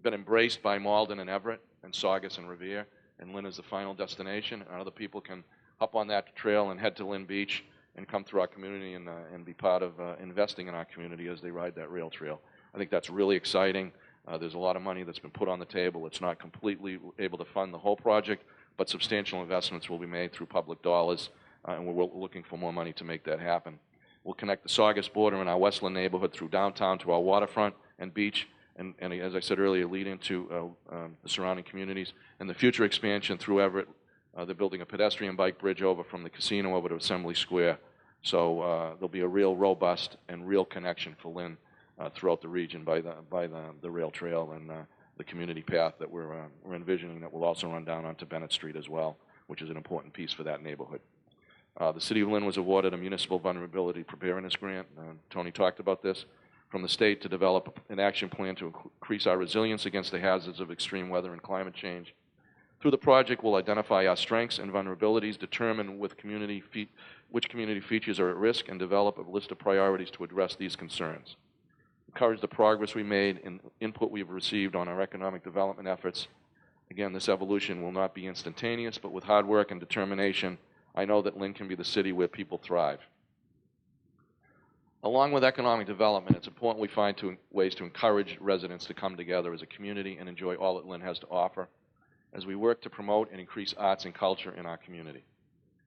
been embraced by Malden and Everett and Saugus and Revere. And Lynn is the final destination. And other people can hop on that trail and head to Lynn Beach and come through our community and be part of investing in our community as they ride that rail trail. I think that's really exciting. There's a lot of money that's been put on the table. It's not completely able to fund the whole project, but substantial investments will be made through public dollars, and we're looking for more money to make that happen. We'll connect the Saugus border in our Westland neighborhood through downtown to our waterfront and beach, and as I said earlier, lead into the surrounding communities. And the future expansion through Everett, they're building a pedestrian bike bridge over from the casino over to Assembly Square. So there'll be a real robust and real connection for Lynn throughout the region by the rail trail and the community path that we're envisioning that will also run down onto Bennett Street as well, which is an important piece for that neighborhood. The City of Lynn was awarded a municipal vulnerability preparedness grant. Tony talked about this, from the state to develop an action plan to increase our resilience against the hazards of extreme weather and climate change. Through the project, we'll identify our strengths and vulnerabilities, determine which community features are at risk, and develop a list of priorities to address these concerns. Encourage the progress we made and input we've received on our economic development efforts. Again, this evolution will not be instantaneous, but with hard work and determination, I know that Lynn can be the city where people thrive. Along with economic development, it's important we find ways to encourage residents to come together as a community and enjoy all that Lynn has to offer as we work to promote and increase arts and culture in our community.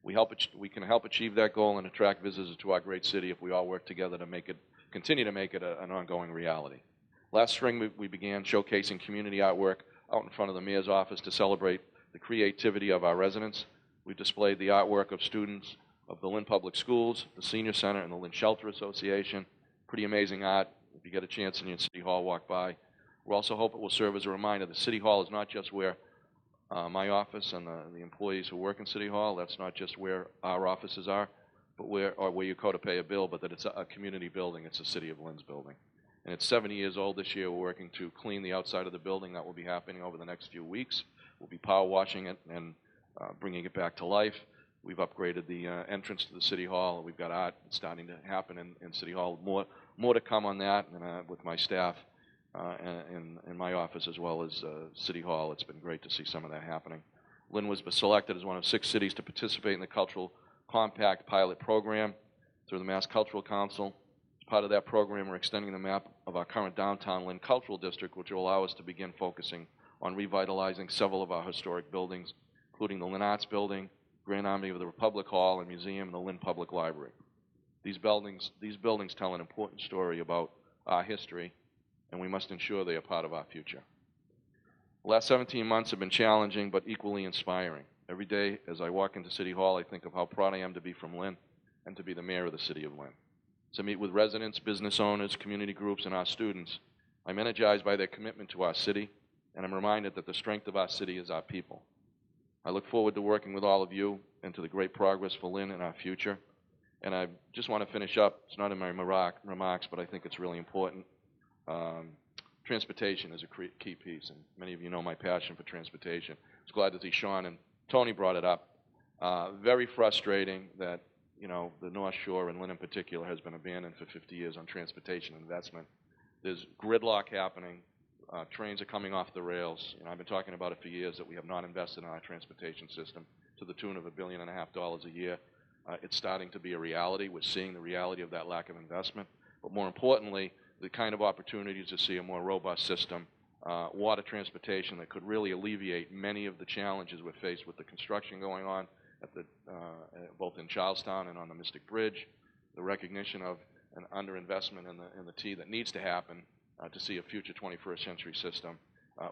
We can help achieve that goal and attract visitors to our great city if we all work together to continue to make it an ongoing reality. Last spring, we began showcasing community artwork out in front of the mayor's office to celebrate the creativity of our residents. We displayed the artwork of students of the Lynn Public Schools, the Senior Center, and the Lynn Shelter Association. Pretty amazing art. If you get a chance in your City Hall, walk by. We also hope it will serve as a reminder that City Hall is not just where my office and the employees who work in City Hall, that's not just where our offices are, but where you go to pay a bill, but that it's a community building. It's a City of Lynn's building. And it's 70 years old this year. We're working to clean the outside of the building. That will be happening over the next few weeks. We'll be power washing it and bringing it back to life. We've upgraded the entrance to the City Hall. We've got art starting to happen in City Hall. More to come on that, and with my staff in my office as well as City Hall. It's been great to see some of that happening. Lynn was selected as one of 6 cities to participate in the Cultural Compact Pilot Program through the Mass Cultural Council. As part of that program, we're extending the map of our current downtown Lynn Cultural District, which will allow us to begin focusing on revitalizing several of our historic buildings, including the Lynn Arts Building, Grand Army of the Republic Hall and Museum, and the Lynn Public Library. These buildings tell an important story about our history, and we must ensure they are part of our future. The last 17 months have been challenging but equally inspiring. Every day as I walk into City Hall, I think of how proud I am to be from Lynn and to be the mayor of the City of Lynn. To meet with residents, business owners, community groups, and our students, I'm energized by their commitment to our city, and I'm reminded that the strength of our city is our people. I look forward to working with all of you and to the great progress for Lynn and our future. And I just want to finish up. It's not in my remarks, but I think it's really important. Transportation is a key piece, and many of you know my passion for transportation. I was glad to see Sean and Tony brought it up. Very frustrating that, the North Shore and Lynn in particular has been abandoned for 50 years on transportation investment. There's gridlock happening. Trains are coming off the rails. I've been talking about it for years that we have not invested in our transportation system to the tune of $1.5 billion a year. It's starting to be a reality. We're seeing the reality of that lack of investment. But more importantly, the kind of opportunities to see a more robust system, water transportation that could really alleviate many of the challenges we're faced with the construction going on at both in Charlestown and on the Mystic Bridge, the recognition of an underinvestment in the T that needs to happen to see a future 21st century system.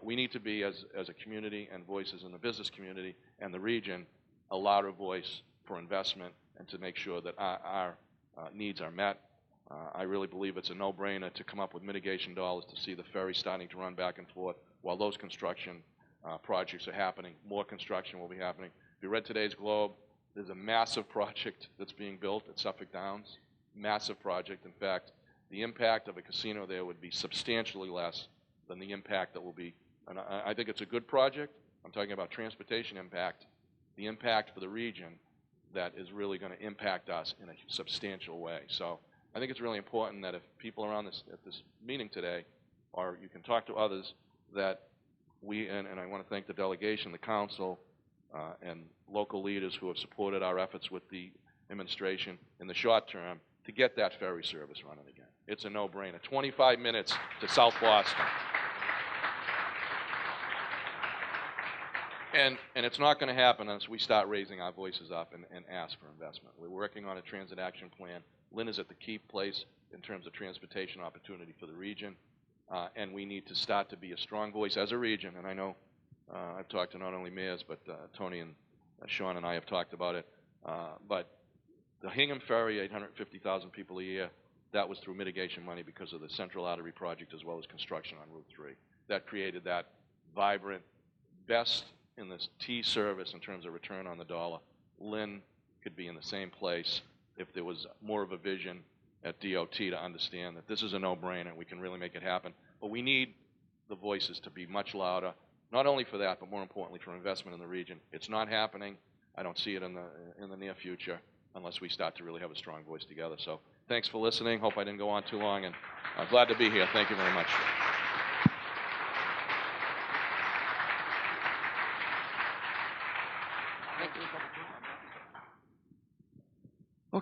We need to be, as a community and voices in the business community and the region, a louder voice for investment and to make sure that our needs are met. I really believe it's a no-brainer to come up with mitigation dollars to see the ferry starting to run back and forth while those construction projects are happening. More construction will be happening. If you read today's Globe, there's a massive project that's being built at Suffolk Downs. Massive project. In fact, the impact of a casino there would be substantially less than the impact that will be. And I think it's a good project. I'm talking about transportation impact, the impact for the region that is really going to impact us in a substantial way. So I think it's really important that if people are at this meeting today, or you can talk to others, that we, and I want to thank the delegation, the council, and local leaders who have supported our efforts with the administration in the short term to get that ferry service running again. It's a no-brainer. 25 minutes to South Boston. And it's not going to happen unless we start raising our voices up and ask for investment. We're working on a transit action plan. Lynn is at the key place in terms of transportation opportunity for the region, and we need to start to be a strong voice as a region. And I know I've talked to not only mayors, but Tony and Sean and I have talked about it. But the Hingham Ferry, 850,000 people a year, that was through mitigation money because of the Central Artery project as well as construction on Route 3. That created that vibrant, best in this T service in terms of return on the dollar. Lynn could be in the same place if there was more of a vision at DOT to understand that this is a no-brainer. We can really make it happen. But we need the voices to be much louder, not only for that, but more importantly for investment in the region. It's not happening. I don't see it in the near future unless we start to really have a strong voice together. So thanks for listening. Hope I didn't go on too long, and I'm glad to be here. Thank you very much.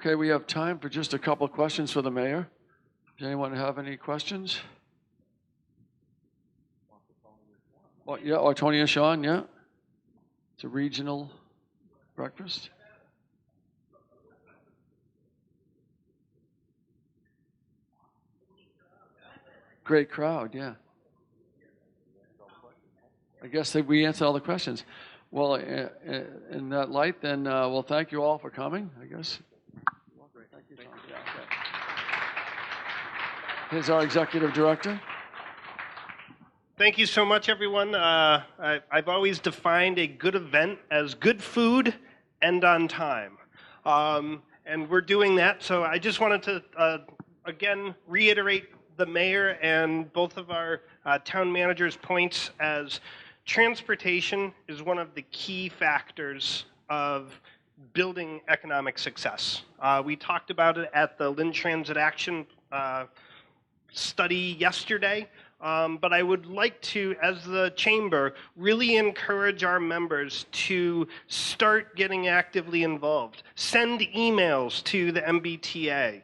Okay, we have time for just a couple of questions for the mayor. Does anyone have any questions? Oh, yeah, or Tony and Sean, yeah. It's a regional breakfast. Great crowd, yeah. I guess that we answered all the questions. Well, in that light, then, well, thank you all for coming, I guess. Thank you, Tom. Yeah, okay. Here's our executive director. Thank you so much, everyone. I've always defined a good event as good food and on time. And we're doing that, so I just wanted to, again, reiterate the mayor and both of our town managers' points as transportation is one of the key factors of building economic success. We talked about it at the Lynn Transit Action study yesterday, but I would like to, as the chamber, really encourage our members to start getting actively involved. Send emails to the MBTA.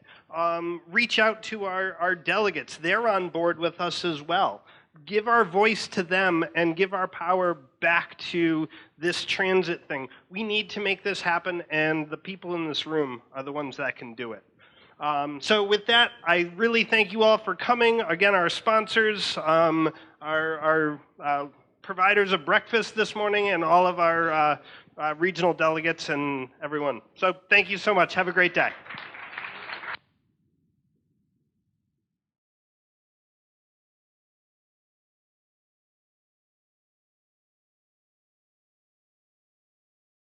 Reach out to our delegates. They're on board with us as well. Give our voice to them and give our power back to this transit thing. We need to make this happen, and the people in this room are the ones that can do it. So with that, I really thank you all for coming. Again, our sponsors, our providers of breakfast this morning, and all of our regional delegates and everyone. So thank you so much. Have a great day.